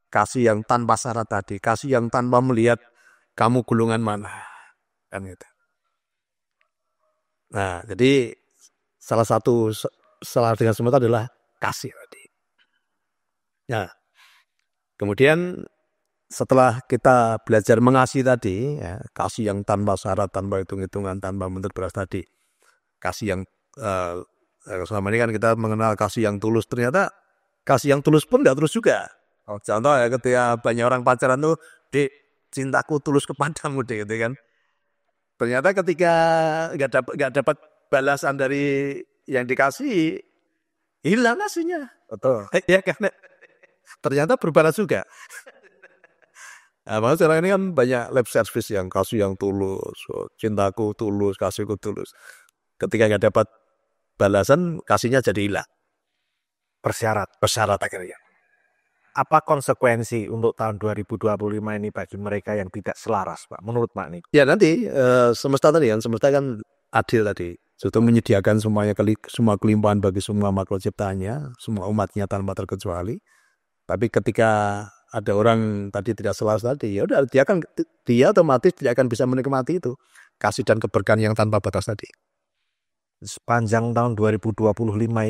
[SPEAKER 2] Kasih yang tanpa syarat tadi. Kasih yang tanpa melihat kamu golongan mana. Kan gitu. Nah, jadi salah satu salah dengan semesta adalah kasih tadi. Nah, kemudian setelah kita belajar mengasihi tadi, ya, kasih yang tanpa syarat, tanpa hitung-hitungan, tanpa menuntut balas tadi. Kasih yang selama ini kan kita mengenal kasih yang tulus. Ternyata kasih yang tulus pun nggak tulus juga. Contoh ya ketika banyak orang pacaran tuh, Dek, cintaku tulus kepadamu deh, gitu kan. Ternyata ketika nggak dapat balasan dari yang dikasih, hilang kasihnya.
[SPEAKER 1] Betul.
[SPEAKER 2] Ya kan? Ternyata berbalas juga. Nah, makanya sekarang ini kan banyak lip service yang kasih yang tulus, cintaku tulus, kasihku tulus. Ketika nggak dapat balasan, kasihnya jadi hilang. Bersyarat akhirnya.
[SPEAKER 1] Apa konsekuensi untuk tahun 2025 ini bagi mereka yang tidak selaras, Pak? Menurut Pak Niko?
[SPEAKER 2] Ya nanti semesta kan adil tadi. Sudah menyediakan semua kelimpahan bagi semua makhluk ciptaannya, semua umatnya tanpa terkecuali. Tapi ketika ada orang tadi tidak selaras tadi, ya udah dia otomatis tidak akan bisa menikmati itu kasih dan keberkahan yang tanpa batas tadi.
[SPEAKER 1] Sepanjang tahun 2025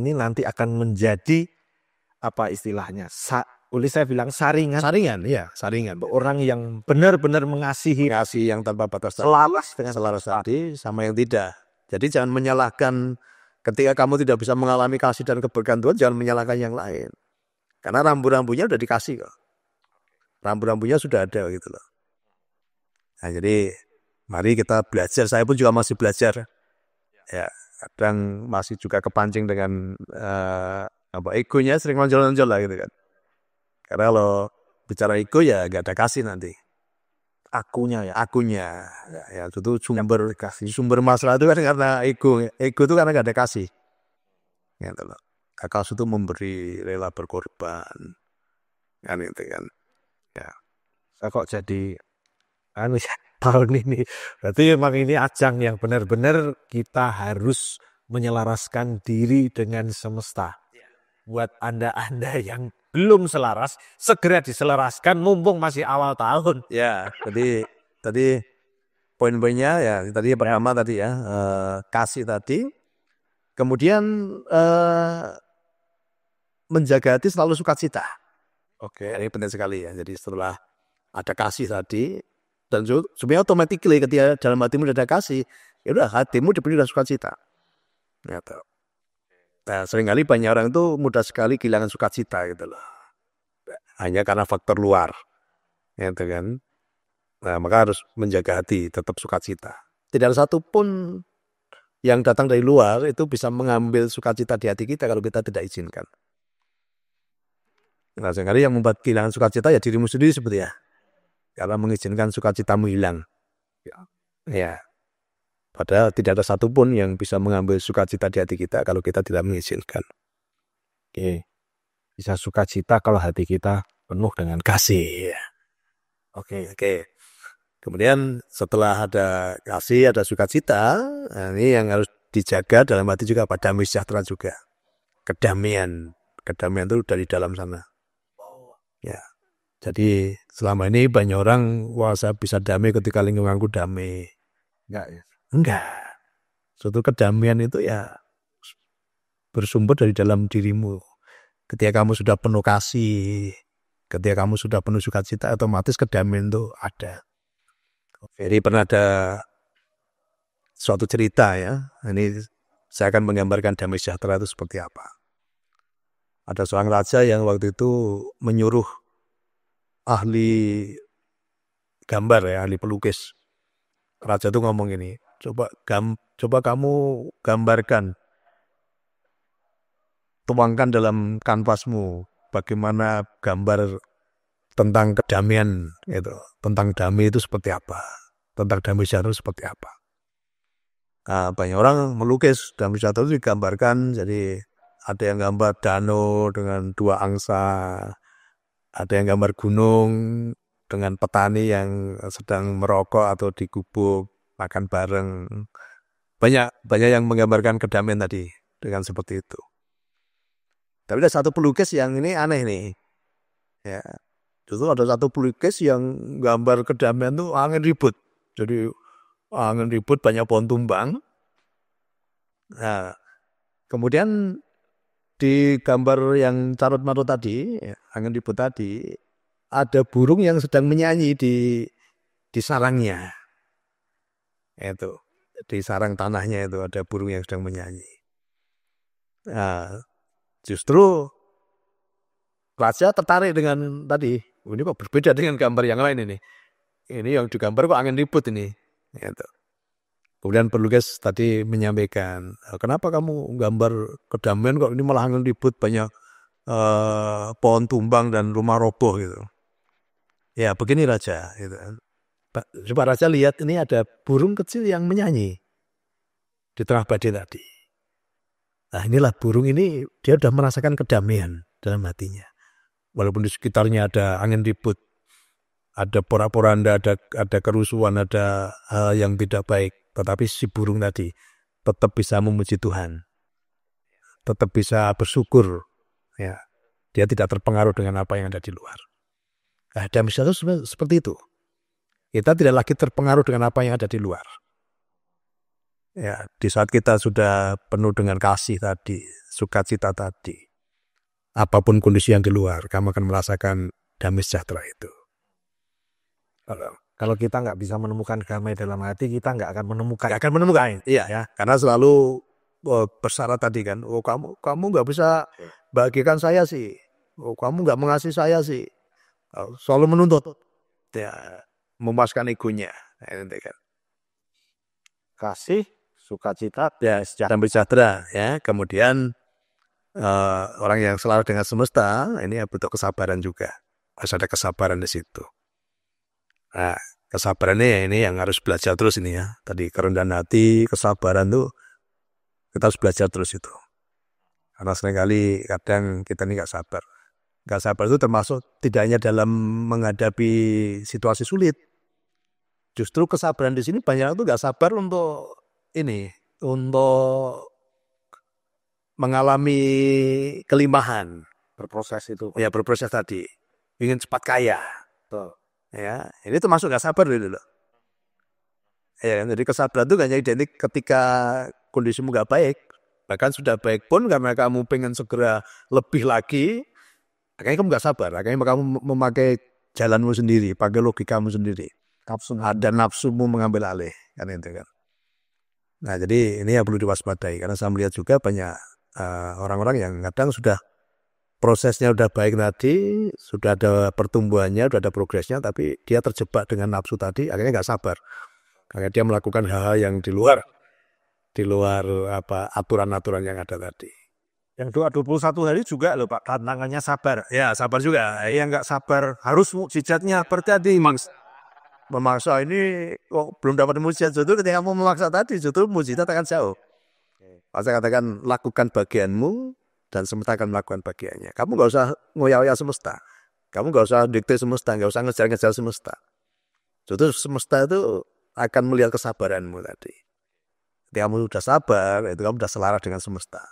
[SPEAKER 1] ini nanti akan menjadi apa istilahnya? Boleh saya bilang saringan.
[SPEAKER 2] Saringan.
[SPEAKER 1] Orang yang benar-benar mengasihi
[SPEAKER 2] yang tanpa batas tadi.
[SPEAKER 1] Selaras
[SPEAKER 2] tadi sama yang tidak. Jadi jangan menyalahkan ketika kamu tidak bisa mengalami kasih dan keberkahan Tuhan, jangan menyalahkan yang lain. Karena rambu-rambunya udah dikasih kok. Rambu-rambunya sudah ada gitu loh. Nah, jadi mari kita belajar. Saya pun juga masih belajar. Ya, kadang masih juga kepancing dengan egonya sering nonjol-nonjol lah gitu kan. Karena kalau bicara ego ya gak ada kasih nanti.
[SPEAKER 1] Akunya.
[SPEAKER 2] Ya itu sumber masalah itu kan karena ego. Ego itu karena gak ada kasih. Gitu loh. Kasih itu memberi, rela berkorban. Kan itu kan. Ya.
[SPEAKER 1] Saya kok jadi tahun ini. Berarti memang ini ajang yang benar-benar kita harus menyelaraskan diri dengan semesta. Buat Anda yang belum selaras, segera diselaraskan mumpung masih awal tahun.
[SPEAKER 2] Ya, tadi poin-poinnya ya, tadi pertama tadi ya, kasih tadi. Kemudian menjaga hati selalu sukacita. Oke, ini penting sekali ya. Jadi setelah ada kasih tadi, dan sebenarnya otomatis ketika dalam hatimu ada kasih, ya udah hatimu dipenuhi dengan sukacita. Gitu. Nah, seringkali banyak orang itu mudah sekali kehilangan sukacita gitu loh. Hanya karena faktor luar. Gitu kan. Nah, maka harus menjaga hati, tetap sukacita. Tidak ada satu pun yang datang dari luar itu bisa mengambil sukacita di hati kita kalau kita tidak izinkan. Nah, seringkali yang membuat kehilangan sukacita ya dirimu sendiri seperti ya. Karena mengizinkan sukacitamu hilang. Ya. Padahal tidak ada satupun yang bisa mengambil sukacita di hati kita kalau kita tidak mengizinkan.
[SPEAKER 1] Oke. Bisa sukacita kalau hati kita penuh dengan kasih.
[SPEAKER 2] Oke. Kemudian setelah ada kasih, ada sukacita, nah ini yang harus dijaga dalam hati juga apa? Damai sejahtera juga. Kedamaian. Kedamaian itu dari dalam sana. Ya. Jadi selama ini banyak orang, wah saya bisa damai ketika lingkunganku damai.
[SPEAKER 1] Enggak ya?
[SPEAKER 2] Enggak. Suatu kedamaian itu ya bersumber dari dalam dirimu. Ketika kamu sudah penuh kasih, ketika kamu sudah penuh sukacita, otomatis kedamaian itu ada. Jadi pernah ada suatu cerita ya, ini saya akan menggambarkan damai sejahtera itu seperti apa. Ada seorang raja yang waktu itu menyuruh ahli gambar ya, ahli pelukis. Raja itu ngomong gini, coba kamu gambarkan, tuangkan dalam kanvasmu bagaimana gambar tentang kedamaian itu, tentang damai itu seperti apa, tentang damai sejahtera seperti apa. Nah, banyak orang melukis damai sejahtera itu digambarkan, jadi ada yang gambar danau dengan 2 angsa, ada yang gambar gunung dengan petani yang sedang merokok atau di gubuk makan bareng. Banyak yang menggambarkan kedamaian tadi dengan seperti itu. Tapi ada satu pelukis yang ini aneh nih. Ya. Justru ada satu pelukis yang gambar kedamaian itu angin ribut. Jadi angin ribut, banyak pohon tumbang. Nah, kemudian di gambar yang carut marut tadi, ya, angin ribut tadi, ada burung yang sedang menyanyi di sarangnya. Itu di sarang tanahnya itu ada burung yang sedang menyanyi. Nah, justru raja tertarik dengan tadi. Ini kok berbeda dengan gambar yang lain ini. Ini yang digambar kok angin ribut ini. Gitu. Kemudian pelukis tadi menyampaikan, kenapa kamu gambar kedamaian kok ini malah angin ribut, banyak pohon tumbang dan rumah roboh gitu. Ya begini raja. Gitu. Coba raja lihat ini ada burung kecil yang menyanyi di tengah badai tadi. Nah inilah burung ini, dia sudah merasakan kedamaian dalam hatinya. Walaupun di sekitarnya ada angin ribut, ada porak-poranda, ada kerusuhan, ada hal yang tidak baik. Tetapi si burung tadi tetap bisa memuji Tuhan. Tetap bisa bersyukur. Ya, dia tidak terpengaruh dengan apa yang ada di luar. Nah, damai sejahtera seperti itu. Kita tidak lagi terpengaruh dengan apa yang ada di luar. Ya, di saat kita sudah penuh dengan kasih tadi, sukacita tadi, apapun kondisi yang di luar, kamu akan merasakan damai sejahtera itu.
[SPEAKER 1] Kalau kita nggak bisa menemukan damai dalam hati, kita nggak akan menemukan.
[SPEAKER 2] Nggak akan menemukan, iya ya, karena selalu bersyarat tadi kan, oh kamu nggak bisa bagikan saya sih, oh kamu nggak mengasihi saya sih, selalu menuntut, ya, memuaskan egonya, kan.
[SPEAKER 1] Kasih, sukacita,
[SPEAKER 2] ya, damai sejahtera, ya. Kemudian orang yang selaras dengan semesta ini butuh kesabaran juga, harus ada kesabaran di situ. Nah, kesabarannya ya ini yang harus belajar terus ini ya. Tadi kerendahan hati, kesabaran tuh kita harus belajar terus itu. Karena seringkali kadang kita ini nggak sabar. Nggak sabar itu termasuk tidak hanya dalam menghadapi situasi sulit. Justru kesabaran di sini banyak itu nggak sabar untuk ini, untuk mengalami kelimpahan.
[SPEAKER 1] berproses itu.
[SPEAKER 2] Ya berproses tadi, ingin cepat kaya.
[SPEAKER 1] Betul.
[SPEAKER 2] Ya, ini termasuk gak sabar dulu loh. Ya, jadi kesabaran itu hanya identik ketika kondisimu gak baik. Bahkan sudah baik pun karena kamu pengen segera lebih lagi, akhirnya kamu gak sabar. Akhirnya kamu memakai jalanmu sendiri, pakai logikamu sendiri. Ada nafsumu mengambil alih, kan itu kan. Nah, jadi ini yang perlu diwaspadai. Karena saya melihat juga banyak orang-orang yang kadang sudah prosesnya udah baik tadi, sudah ada pertumbuhannya, sudah ada progresnya, tapi dia terjebak dengan nafsu tadi, akhirnya nggak sabar. Akhirnya dia melakukan hal-hal yang di luar apa aturan-aturan yang ada tadi.
[SPEAKER 1] Yang doa 21 hari juga loh Pak, tantangannya sabar.
[SPEAKER 2] Ya, sabar juga.
[SPEAKER 1] Yang nggak sabar harus mukjizatnya berarti
[SPEAKER 2] memaksa ini kok belum dapat mukjizat, justru ketika kamu memaksa tadi, justru mukjizat akan jauh. Saya katakan lakukan bagianmu, dan semesta akan melakukan bagiannya. Kamu nggak usah ngoyak-ngoyak semesta. Kamu nggak usah dikte semesta, nggak usah ngejar-ngejar semesta. Justru semesta itu akan melihat kesabaranmu tadi. Ketika kamu sudah sabar, itu kamu sudah selaras dengan semesta.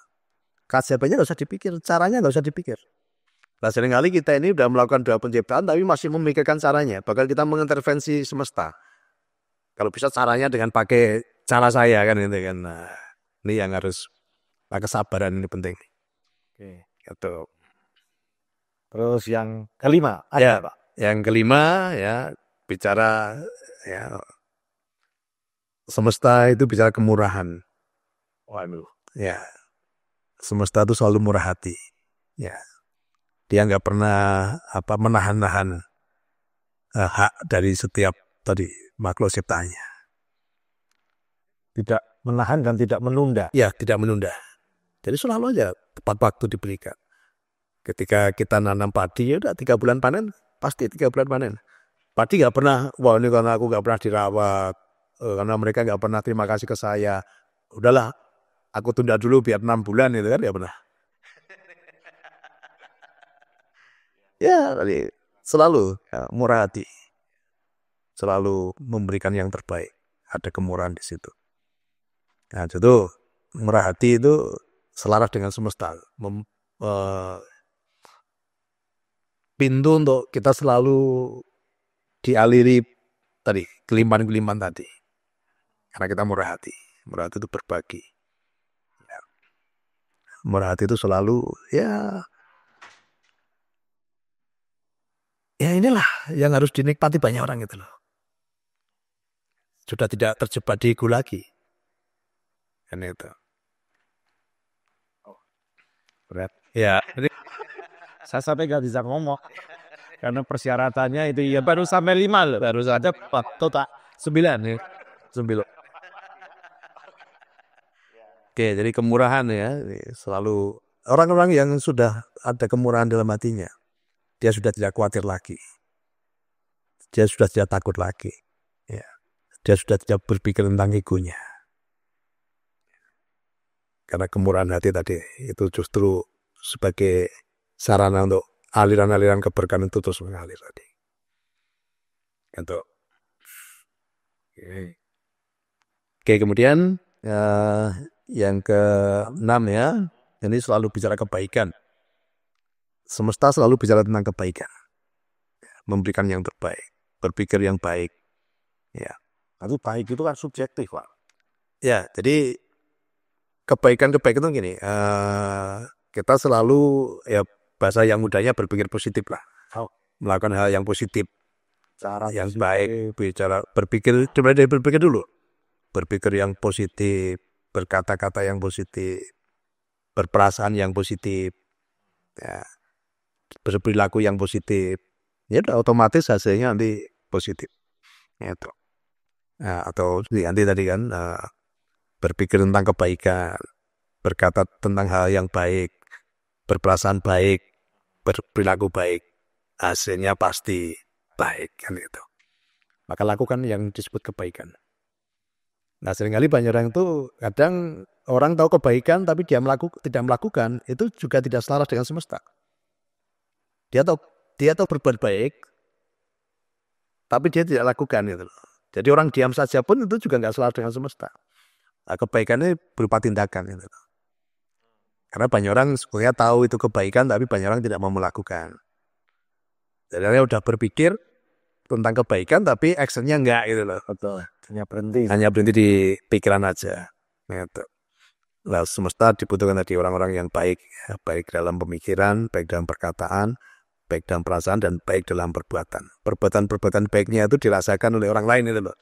[SPEAKER 2] Keajaibannya nggak usah dipikir, caranya nggak usah dipikir. Nah, seringkali kita ini sudah melakukan doa penciptaan, tapi masih memikirkan caranya. Bahkan kita mengintervensi semesta. Kalau bisa caranya dengan pakai cara saya kan gitu kan. Nah, ini yang harus, nah, kesabaran ini penting.
[SPEAKER 1] Oke.
[SPEAKER 2] Gitu.
[SPEAKER 1] Terus yang kelima
[SPEAKER 2] Ya,
[SPEAKER 1] ada Pak?
[SPEAKER 2] yang kelima ya bicara ya semesta itu bicara kemurahan.
[SPEAKER 1] Waduh.
[SPEAKER 2] Ya, semesta itu selalu murah hati. Ya, dia nggak pernah menahan-nahan hak dari setiap tadi makhluk ciptaannya.
[SPEAKER 1] Tidak menahan dan tidak menunda.
[SPEAKER 2] Ya, tidak menunda. Jadi selalu aja tepat waktu diberikan. Ketika kita nanam padi, ya udah 3 bulan panen, pasti 3 bulan panen. Padi nggak pernah, wah ini karena aku nggak pernah dirawat, karena mereka nggak pernah terima kasih ke saya. Udahlah, aku tunda dulu biar 6 bulan itu kan, nggak pernah. Ya, tadi selalu ya, murah hati, selalu memberikan yang terbaik. Ada kemurahan di situ. Nah, itu murah hati itu selaras dengan semesta. Pintu untuk kita selalu dialiri tadi kelimpahan-kelimpahan tadi. Karena kita murah hati. Murah hati itu berbagi. Ya. Murah hati itu selalu ya inilah yang harus dinikmati banyak orang itu loh. Sudah tidak terjebak di ego lagi. Kan itu.
[SPEAKER 1] Berat.
[SPEAKER 2] Ya.
[SPEAKER 1] Saya sampai nggak bisa ngomong. Karena persyaratannya itu ya baru sampai 5 loh. Baru saja total 9 ya.
[SPEAKER 2] 9. Oke, jadi kemurahan ya, selalu orang-orang yang sudah ada kemurahan dalam hatinya, dia sudah tidak khawatir lagi, dia sudah tidak takut lagi, ya. Dia sudah tidak berpikir tentang egonya, karena kemurahan hati tadi itu justru sebagai sarana untuk aliran-aliran keberkahan itu terus mengalir tadi. Gitu. Oke, kemudian yang ke-6 ya, ini selalu bicara kebaikan. Semesta selalu bicara tentang kebaikan, memberikan yang terbaik, berpikir yang baik. Ya,
[SPEAKER 1] Tapi baik itu kan subjektif Pak.
[SPEAKER 2] ya. Jadi kebaikan itu gini, kita selalu ya bahasa yang mudahnya berpikir positif lah, melakukan hal yang positif,
[SPEAKER 1] Cara
[SPEAKER 2] yang
[SPEAKER 1] positif.
[SPEAKER 2] baik, bicara berpikir, coba dari berpikir dulu, berpikir yang positif, berkata-kata yang positif, berperasaan yang positif, ya, berperilaku yang positif, ya udah otomatis hasilnya nanti positif. Itu. Nah, atau nanti tadi kan berpikir tentang kebaikan, berkata tentang hal yang baik, berperasaan baik, berperilaku baik, hasilnya pasti baik kan itu. Maka lakukan yang disebut kebaikan. Nah, seringkali banyak orang itu kadang orang tahu kebaikan tapi dia tidak melakukan, itu juga tidak selaras dengan semesta. Dia tahu berbuat baik tapi dia tidak lakukan gitu loh. Jadi orang diam saja pun itu juga nggak selaras dengan semesta. Nah, kebaikannya berupa tindakan gitu loh. Karena banyak orang sebenarnya tahu itu kebaikan tapi banyak orang tidak mau melakukan. Jadi dia udah berpikir tentang kebaikan tapi actionnya enggak gitu loh.
[SPEAKER 1] Betul. Hanya
[SPEAKER 2] berhenti di pikiran aja. Gitu. Nah, semesta dibutuhkan tadi orang-orang yang baik, ya, baik dalam pemikiran, baik dalam perkataan, baik dalam perasaan, dan baik dalam perbuatan. Perbuatan baiknya itu dirasakan oleh orang lain itu loh.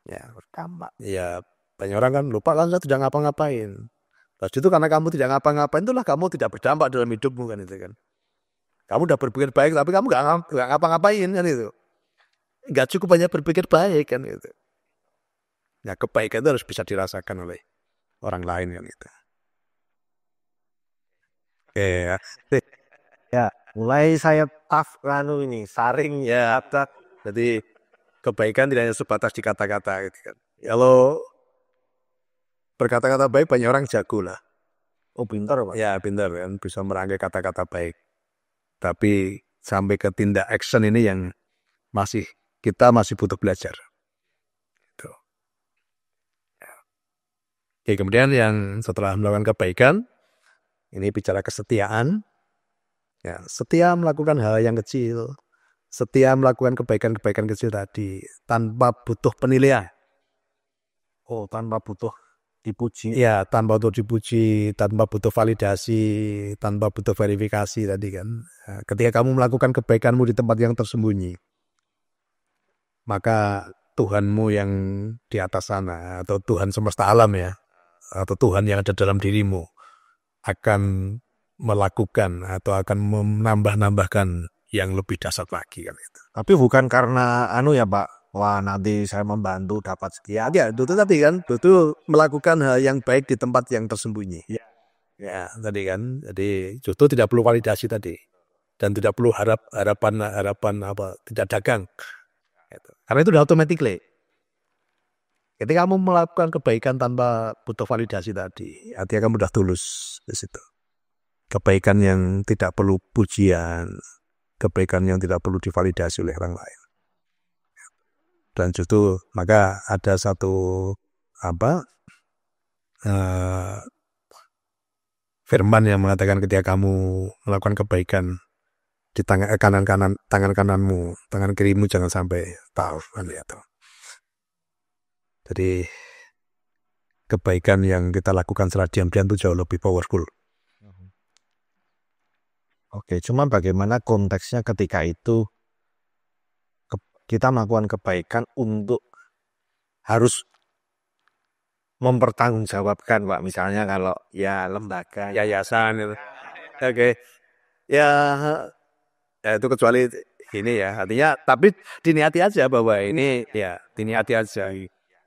[SPEAKER 2] Ya, berdampak. Ya, banyak orang kan lupa kan saya tidak ngapa-ngapain. Terus itu karena kamu tidak ngapa-ngapain itulah kamu tidak berdampak dalam hidupmu kan itu kan. Kamu udah berpikir baik tapi kamu nggak ngapa-ngapain kan itu. Nggak cukup hanya berpikir baik kan itu. Nah, kebaikan itu harus bisa dirasakan oleh orang lain kan itu. Oke ya.
[SPEAKER 1] Ya, mulai saya ini saring
[SPEAKER 2] Ya, jadi kebaikan tidak hanya sebatas di kata-kata gitu kan. Kalau berkata-kata baik banyak orang jago lah.
[SPEAKER 1] Oh, pintar Pak.
[SPEAKER 2] Ya, pintar kan bisa merangkai kata-kata baik. Tapi sampai ke tindak action ini yang masih kita masih butuh belajar. Gitu. Oke, kemudian yang setelah melakukan kebaikan, ini bicara kesetiaan. Ya, setia melakukan hal yang kecil, setia melakukan kebaikan-kebaikan kecil tadi tanpa butuh penilaian.
[SPEAKER 1] Oh, tanpa butuh dipuji.
[SPEAKER 2] Ya, tanpa butuh dipuji, tanpa butuh validasi, tanpa butuh verifikasi tadi kan. Nah, ketika kamu melakukan kebaikanmu di tempat yang tersembunyi, maka Tuhanmu yang di atas sana, atau Tuhan semesta alam ya, atau Tuhan yang ada dalam dirimu, akan melakukan atau akan menambah-nambahkan yang lebih dahsyat lagi kan itu.
[SPEAKER 1] Tapi bukan karena ya Pak, wah nanti saya membantu dapat sekian.
[SPEAKER 2] Ya, itu tadi kan, itu melakukan hal yang baik di tempat yang tersembunyi.
[SPEAKER 1] Ya.
[SPEAKER 2] Ya, tadi kan. Jadi justru tidak perlu validasi tadi. Dan tidak perlu harapan apa, tidak dagang. Gitu. Karena itu udah automatically. Ketika kamu melakukan kebaikan tanpa butuh validasi tadi, artinya kamu udah tulus di situ. Kebaikan yang tidak perlu pujian, kebaikan yang tidak perlu divalidasi oleh orang lain. Dan justru maka ada satu firman yang mengatakan ketika kamu melakukan kebaikan di tangan kananmu, tangan kirimu jangan sampai tahu kan ya. Jadi kebaikan yang kita lakukan secara diam-diam itu jauh lebih powerful.
[SPEAKER 1] Oke, cuma bagaimana konteksnya ketika itu kita melakukan kebaikan untuk harus mempertanggungjawabkan Pak, misalnya kalau ya lembaga,
[SPEAKER 2] yayasan itu. Oke. Ya itu kecuali ini ya, artinya tapi diniati aja bahwa ini ya diniati aja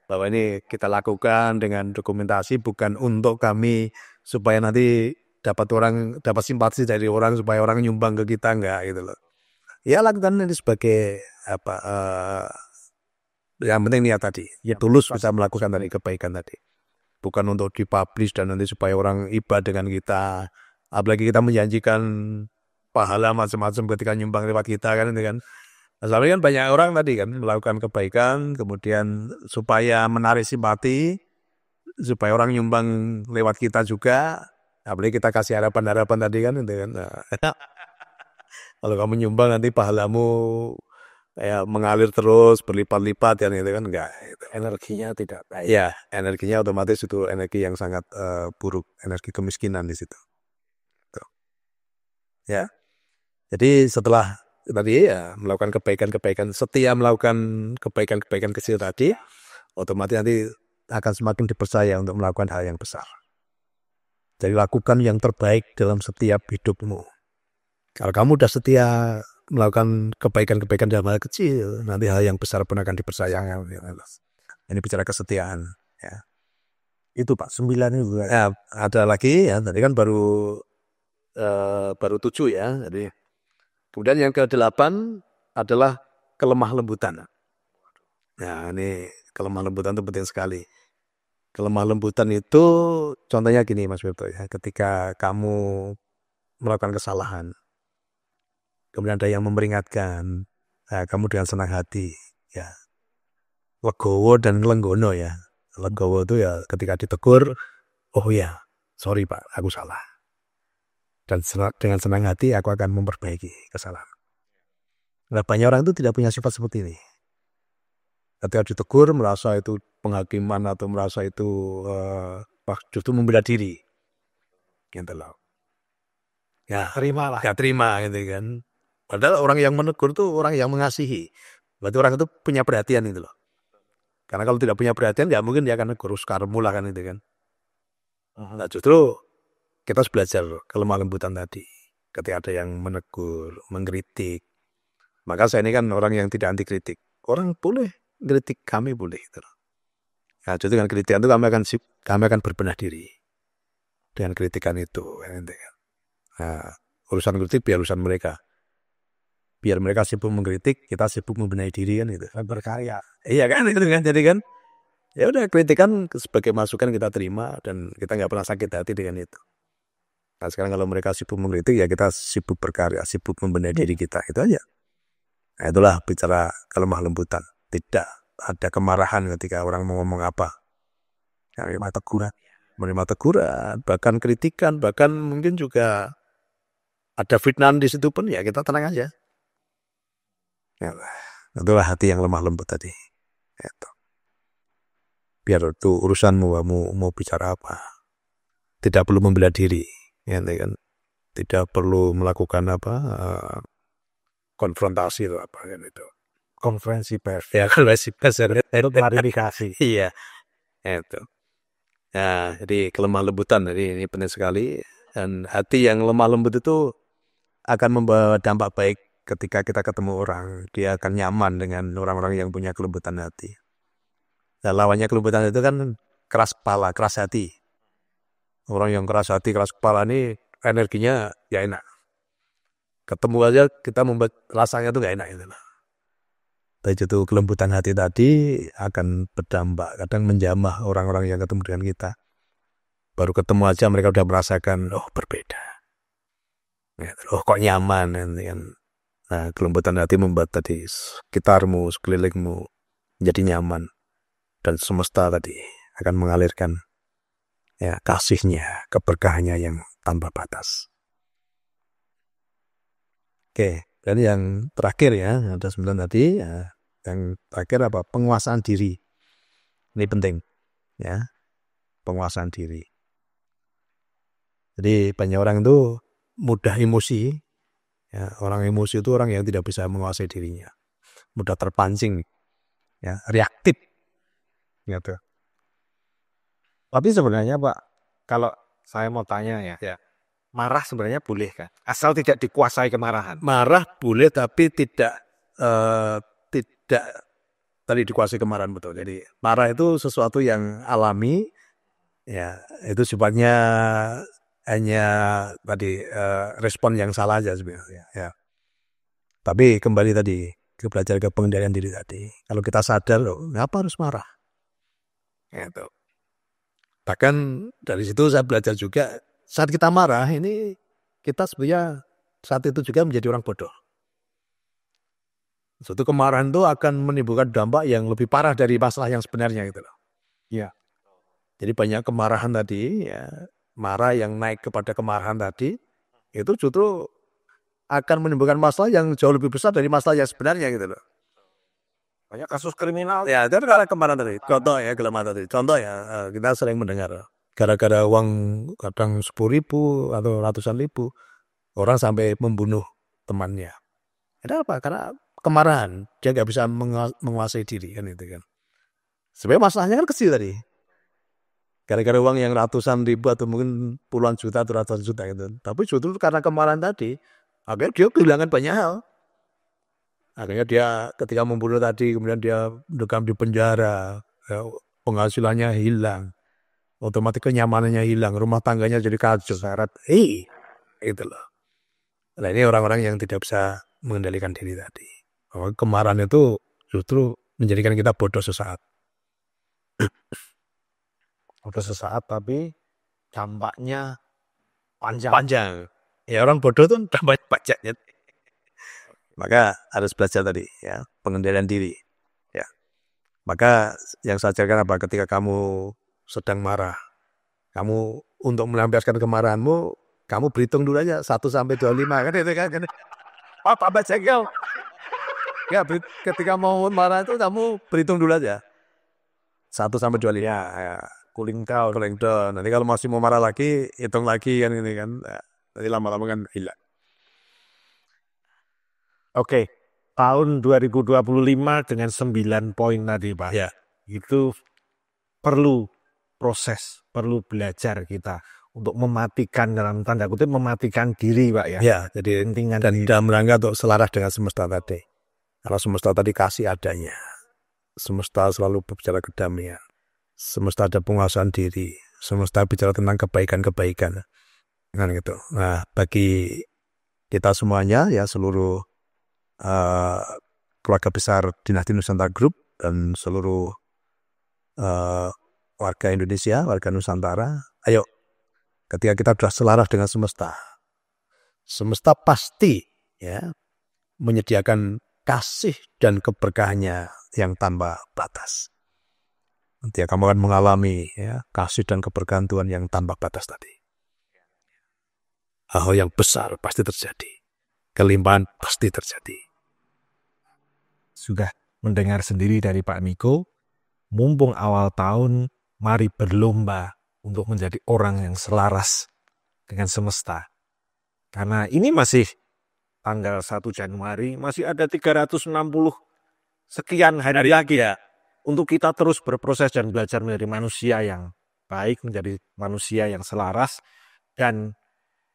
[SPEAKER 2] bahwa ini kita lakukan dengan dokumentasi bukan untuk kami supaya nanti dapat simpati dari orang supaya orang nyumbang ke kita, enggak gitu loh. Ya lakukan ini sebagai yang penting niat tadi, ya tulus bisa melakukan tadi kebaikan tadi. Bukan untuk dipublish dan nanti supaya orang iba dengan kita. Apalagi kita menjanjikan pahala macam-macam ketika nyumbang lewat kita kan itu kan. Selama ini kan banyak orang tadi kan melakukan kebaikan kemudian supaya menarik simpati, supaya orang nyumbang lewat kita juga. Apalagi kita kasih harapan-harapan tadi kan itu kan. Nah, kalau kamu nyumbang nanti pahalamu kayak mengalir terus berlipat-lipat kan itu kan enggak.
[SPEAKER 1] energinya tidak baik.
[SPEAKER 2] Ya, energinya otomatis itu energi yang sangat buruk, energi kemiskinan di situ. Tuh. Ya. Jadi setelah tadi ya melakukan kebaikan-kebaikan, setia melakukan kebaikan-kebaikan kecil tadi, otomatis nanti akan semakin dipercaya untuk melakukan hal yang besar. Jadi lakukan yang terbaik dalam setiap hidupmu. Kalau kamu udah setia melakukan kebaikan-kebaikan dalam hal kecil, nanti hal yang besar pun akan dipercayakan. Ini bicara kesetiaan. Ya.
[SPEAKER 1] Itu Pak, 9 itu.
[SPEAKER 2] Ya, ada lagi ya, tadi kan baru 7 ya. Jadi kemudian yang ke-8 adalah kelemah lembutan. Nah, ini kelemah lembutan itu penting sekali. Kelemah lembutan itu contohnya gini Mas Wirto ya, ketika kamu melakukan kesalahan, kemudian ada yang memperingatkan, nah, kamu dengan senang hati, ya, legowo dan lenggono ya. Legowo itu ya ketika ditegur, oh ya, sorry Pak, aku salah. Dan dengan senang hati aku akan memperbaiki kesalahan. Nah, banyak orang itu tidak punya sifat seperti ini. Ketika ditegur merasa itu penghakiman atau merasa itu justru membela diri. Gitu loh. Ya,
[SPEAKER 1] Terimalah.
[SPEAKER 2] Ya terima gitu kan. Padahal orang yang menegur itu orang yang mengasihi. Berarti orang itu punya perhatian gitu loh. Karena kalau tidak punya perhatian nggak mungkin dia akan negur sekarang lah kan itu kan. Nah justru kita harus belajar kelemah lembutan tadi. Ketika ada yang menegur, mengkritik. Maka saya ini kan orang yang tidak anti kritik. Orang boleh kritik kami boleh gitu loh. Nah justru dengan kritikan itu kami akan berbenah diri. Dengan kritikan itu. Nah, urusan kritik biar urusan mereka. Biar mereka sibuk mengkritik, kita sibuk membenahi diri kan itu.
[SPEAKER 1] Berkarya.
[SPEAKER 2] Iya kan itu kan. Jadi kan ya udah kritikan sebagai masukan kita terima dan kita nggak pernah sakit hati dengan itu. Nah sekarang kalau mereka sibuk mengkritik ya kita sibuk berkarya, sibuk membenahi diri kita, itu aja. Nah, itulah bicara kelemah lembutan. Tidak ada kemarahan ketika orang mau ngomong apa. Menerima teguran, bahkan kritikan, bahkan mungkin juga ada fitnahan di situ pun ya kita tenang aja. Ya, itulah hati yang lemah lembut tadi. Itu. Biar itu urusanmu, mau bicara apa. Tidak perlu membela diri, ya kan. Tidak perlu melakukan konfrontasi atau apa kan itu.
[SPEAKER 1] Konferensi pers.
[SPEAKER 2] Ya konferensi pers
[SPEAKER 1] Itu klarifikasi.
[SPEAKER 2] Iya, itu. Nah, jadi kelemah lembutan, jadi ini penting sekali. Dan hati yang lemah lembut itu akan membawa dampak baik ketika kita ketemu orang. Dia akan nyaman dengan orang-orang yang punya kelembutan hati. Dan lawannya kelembutan itu kan keras kepala, keras hati. Orang yang keras hati, keras kepala ini energinya ya enak. Ketemu aja kita membuat rasanya tuh gak enak gitu. Tapi itu kelembutan hati tadi akan berdampak, kadang menjamah orang-orang yang ketemu dengan kita. Baru ketemu aja mereka udah merasakan, oh berbeda. Oh kok nyaman. Nah, kelembutan hati membuat tadi sekitarmu, sekelilingmu menjadi nyaman. Dan semesta tadi akan mengalirkan ya kasihnya, keberkahannya yang tanpa batas. Oke, dan yang terakhir ya, ada 9 tadi, ya, yang terakhir apa? Penguasaan diri. Ini penting, ya, penguasaan diri. Jadi banyak orang itu mudah emosi, ya, orang emosi itu orang yang tidak bisa menguasai dirinya, mudah terpancing, ya, reaktif, gitu.
[SPEAKER 1] Tapi sebenarnya Pak, kalau saya mau tanya ya. Marah sebenarnya boleh kan? Asal tidak dikuasai kemarahan.
[SPEAKER 2] Marah boleh tapi tidak tadi dikuasai kemarahan, betul. Jadi marah itu sesuatu yang alami, ya itu sifatnya hanya tadi respon yang salah aja sebenarnya. Ya. Tapi kembali tadi ke belajar ke pengendalian diri tadi. Kalau kita sadar, ngapa harus marah? Gitu. Bahkan dari situ saya belajar juga. Saat kita marah, ini kita sebenarnya saat itu juga menjadi orang bodoh. Suatu kemarahan itu akan menimbulkan dampak yang lebih parah dari masalah yang sebenarnya gitu loh.
[SPEAKER 1] Iya.
[SPEAKER 2] Jadi banyak kemarahan tadi, ya, marah yang naik kepada kemarahan tadi, itu justru akan menimbulkan masalah yang jauh lebih besar dari masalah yang sebenarnya gitu loh.
[SPEAKER 1] Banyak kasus kriminal.
[SPEAKER 2] Ya, itu karena kemarahan tadi. Contoh ya, kelemahan tadi. Contoh ya, kita sering mendengar. Gara-gara uang kadang 10.000 atau ratusan ribu, orang sampai membunuh temannya. Kenapa? Karena kemarahan, dia nggak bisa menguasai diri kan itu kan. Sebenarnya masalahnya kan kecil tadi. Gara-gara uang yang ratusan ribu atau mungkin puluhan juta atau ratusan juta gitu. Tapi justru karena kemarahan tadi, akhirnya dia kehilangan banyak hal. Akhirnya dia ketika membunuh tadi, kemudian dia mendekam di penjara, ya, penghasilannya hilang. Otomatis kenyamanannya hilang, rumah tangganya jadi kacau, syarat, itu loh. Nah ini orang-orang yang tidak bisa mengendalikan diri tadi. Bahwa kemarahan itu justru menjadikan kita bodoh sesaat.
[SPEAKER 1] Bodoh sesaat tapi dampaknya
[SPEAKER 2] Panjang. Ya orang bodoh itu dampaknya panjangnya. Maka harus belajar tadi ya, pengendalian diri. Ya. Maka yang saya ajarkan apa? Ketika kamu sedang marah, kamu untuk melampiaskan kemarahanmu, kamu berhitung dulu aja 1-25 kan itu kan. Pak Jengkel. Ya, ketika mau marah itu kamu berhitung dulu aja. 1-25. Ya, cooling down. Nanti kalau masih mau marah lagi, hitung lagi kan ini kan. Nanti lama-lama kan hilang.
[SPEAKER 1] Oke. Tahun 2025 dengan 9 poin tadi Pak.
[SPEAKER 2] Ya.
[SPEAKER 1] Itu perlu proses, perlu belajar kita untuk mematikan dalam tanda kutip mematikan diri Pak ya.
[SPEAKER 2] Ya, jadi
[SPEAKER 1] pentingan
[SPEAKER 2] dan dalam rangka untuk selaras dengan semesta tadi. Karena semesta tadi kasih adanya. Semesta selalu berbicara kedamaian. Semesta ada penguasaan diri. Semesta bicara tentang kebaikan-kebaikan. Kan gitu. Nah, bagi kita semuanya ya seluruh keluarga besar Dinasti Nusantara Group dan seluruh warga Indonesia, warga Nusantara, ayo ketika kita sudah selaras dengan semesta pasti ya menyediakan kasih dan keberkahannya yang tanpa batas. Nanti kamu akan mengalami ya, kasih dan keberkahan Tuhan yang tanpa batas tadi. Hal yang besar pasti terjadi. Kelimpahan pasti terjadi.
[SPEAKER 1] Sudah mendengar sendiri dari Pak Niko, mumpung awal tahun, mari berlomba untuk menjadi orang yang selaras dengan semesta. Karena ini masih tanggal 1 Januari, masih ada 360 sekian hari lagi ya, untuk kita terus berproses dan belajar menjadi manusia yang baik, menjadi manusia yang selaras. Dan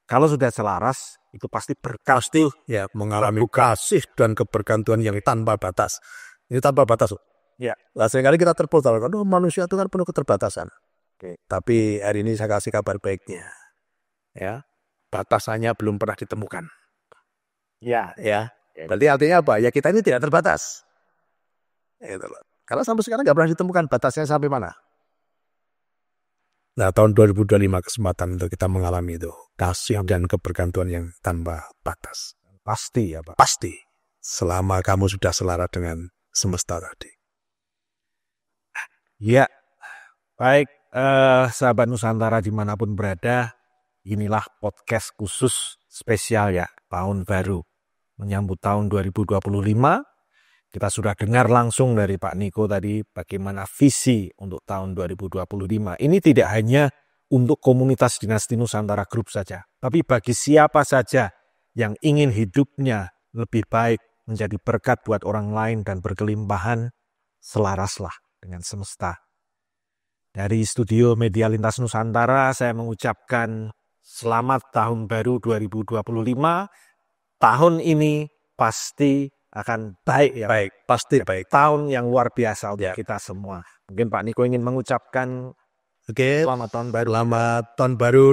[SPEAKER 1] kalau sudah selaras, itu pasti berkah.
[SPEAKER 2] Pasti ya mengalami kasih dan keberkahan Tuhan yang tanpa batas. Ini tanpa batas.
[SPEAKER 1] Ya.
[SPEAKER 2] Lah seringkali kita terpotong, manusia itu kan penuh keterbatasan. Oke. Tapi hari ini saya kasih kabar baiknya. Ya, batasannya belum pernah ditemukan. Ya. Berarti artinya apa? Ya kita ini tidak terbatas. Gitu loh. Karena sampai sekarang nggak pernah ditemukan batasnya sampai mana. Nah, tahun 2025 kesempatan untuk kita mengalami itu. Kasih dan keberkahan Tuhan yang tanpa batas.
[SPEAKER 1] Pasti ya Pak.
[SPEAKER 2] Pasti. Selama kamu sudah selaras dengan semesta tadi.
[SPEAKER 1] Ya, baik sahabat Nusantara dimanapun berada, inilah podcast khusus spesial ya, tahun baru. Menyambut tahun 2025, kita sudah dengar langsung dari Pak Niko tadi bagaimana visi untuk tahun 2025. Ini tidak hanya untuk komunitas Dinasti Nusantara Group saja, tapi bagi siapa saja yang ingin hidupnya lebih baik, menjadi berkat buat orang lain dan berkelimpahan, selaraslah dengan semesta. Dari studio Media Lintas Nusantara, saya mengucapkan selamat tahun baru 2025. Tahun ini pasti akan baik ya.
[SPEAKER 2] Baik, pasti baik.
[SPEAKER 1] Tahun yang luar biasa untuk kita semua. Mungkin Pak Niko ingin mengucapkan selamat tahun baru.
[SPEAKER 2] Selamat tahun baru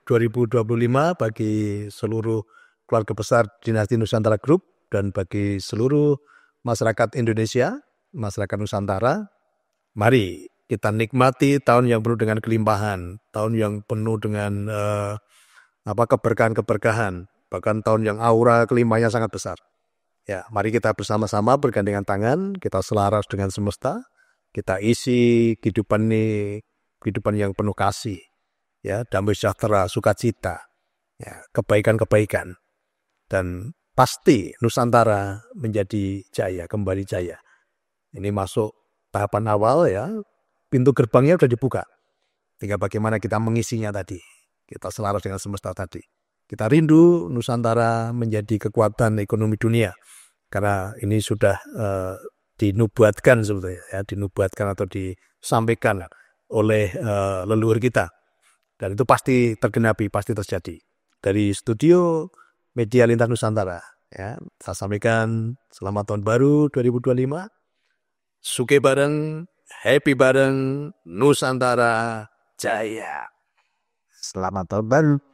[SPEAKER 2] 2025 bagi seluruh keluarga besar Dinasti Nusantara Group dan bagi seluruh masyarakat Indonesia, masyarakat Nusantara. Mari kita nikmati tahun yang penuh dengan kelimpahan, tahun yang penuh dengan keberkahan-keberkahan, bahkan tahun yang aura kelimpahannya sangat besar. Ya, mari kita bersama-sama bergandengan tangan, kita selaras dengan semesta, kita isi kehidupan ini, kehidupan yang penuh kasih, ya, damai sejahtera, sukacita, ya, kebaikan-kebaikan, dan pasti Nusantara menjadi jaya, kembali jaya. Ini masuk tahapan awal ya, pintu gerbangnya sudah dibuka. Tinggal bagaimana kita mengisinya tadi, kita selaras dengan semesta tadi. Kita rindu Nusantara menjadi kekuatan ekonomi dunia. Karena ini sudah dinubuatkan sebetulnya, ya, dinubuatkan atau disampaikan oleh leluhur kita. Dan itu pasti tergenapi, pasti terjadi. Dari studio Media Lintas Nusantara, ya, saya sampaikan selamat tahun baru 2025. Suke bareng, happy bareng, Nusantara Jaya.
[SPEAKER 1] Selamat tahun baru.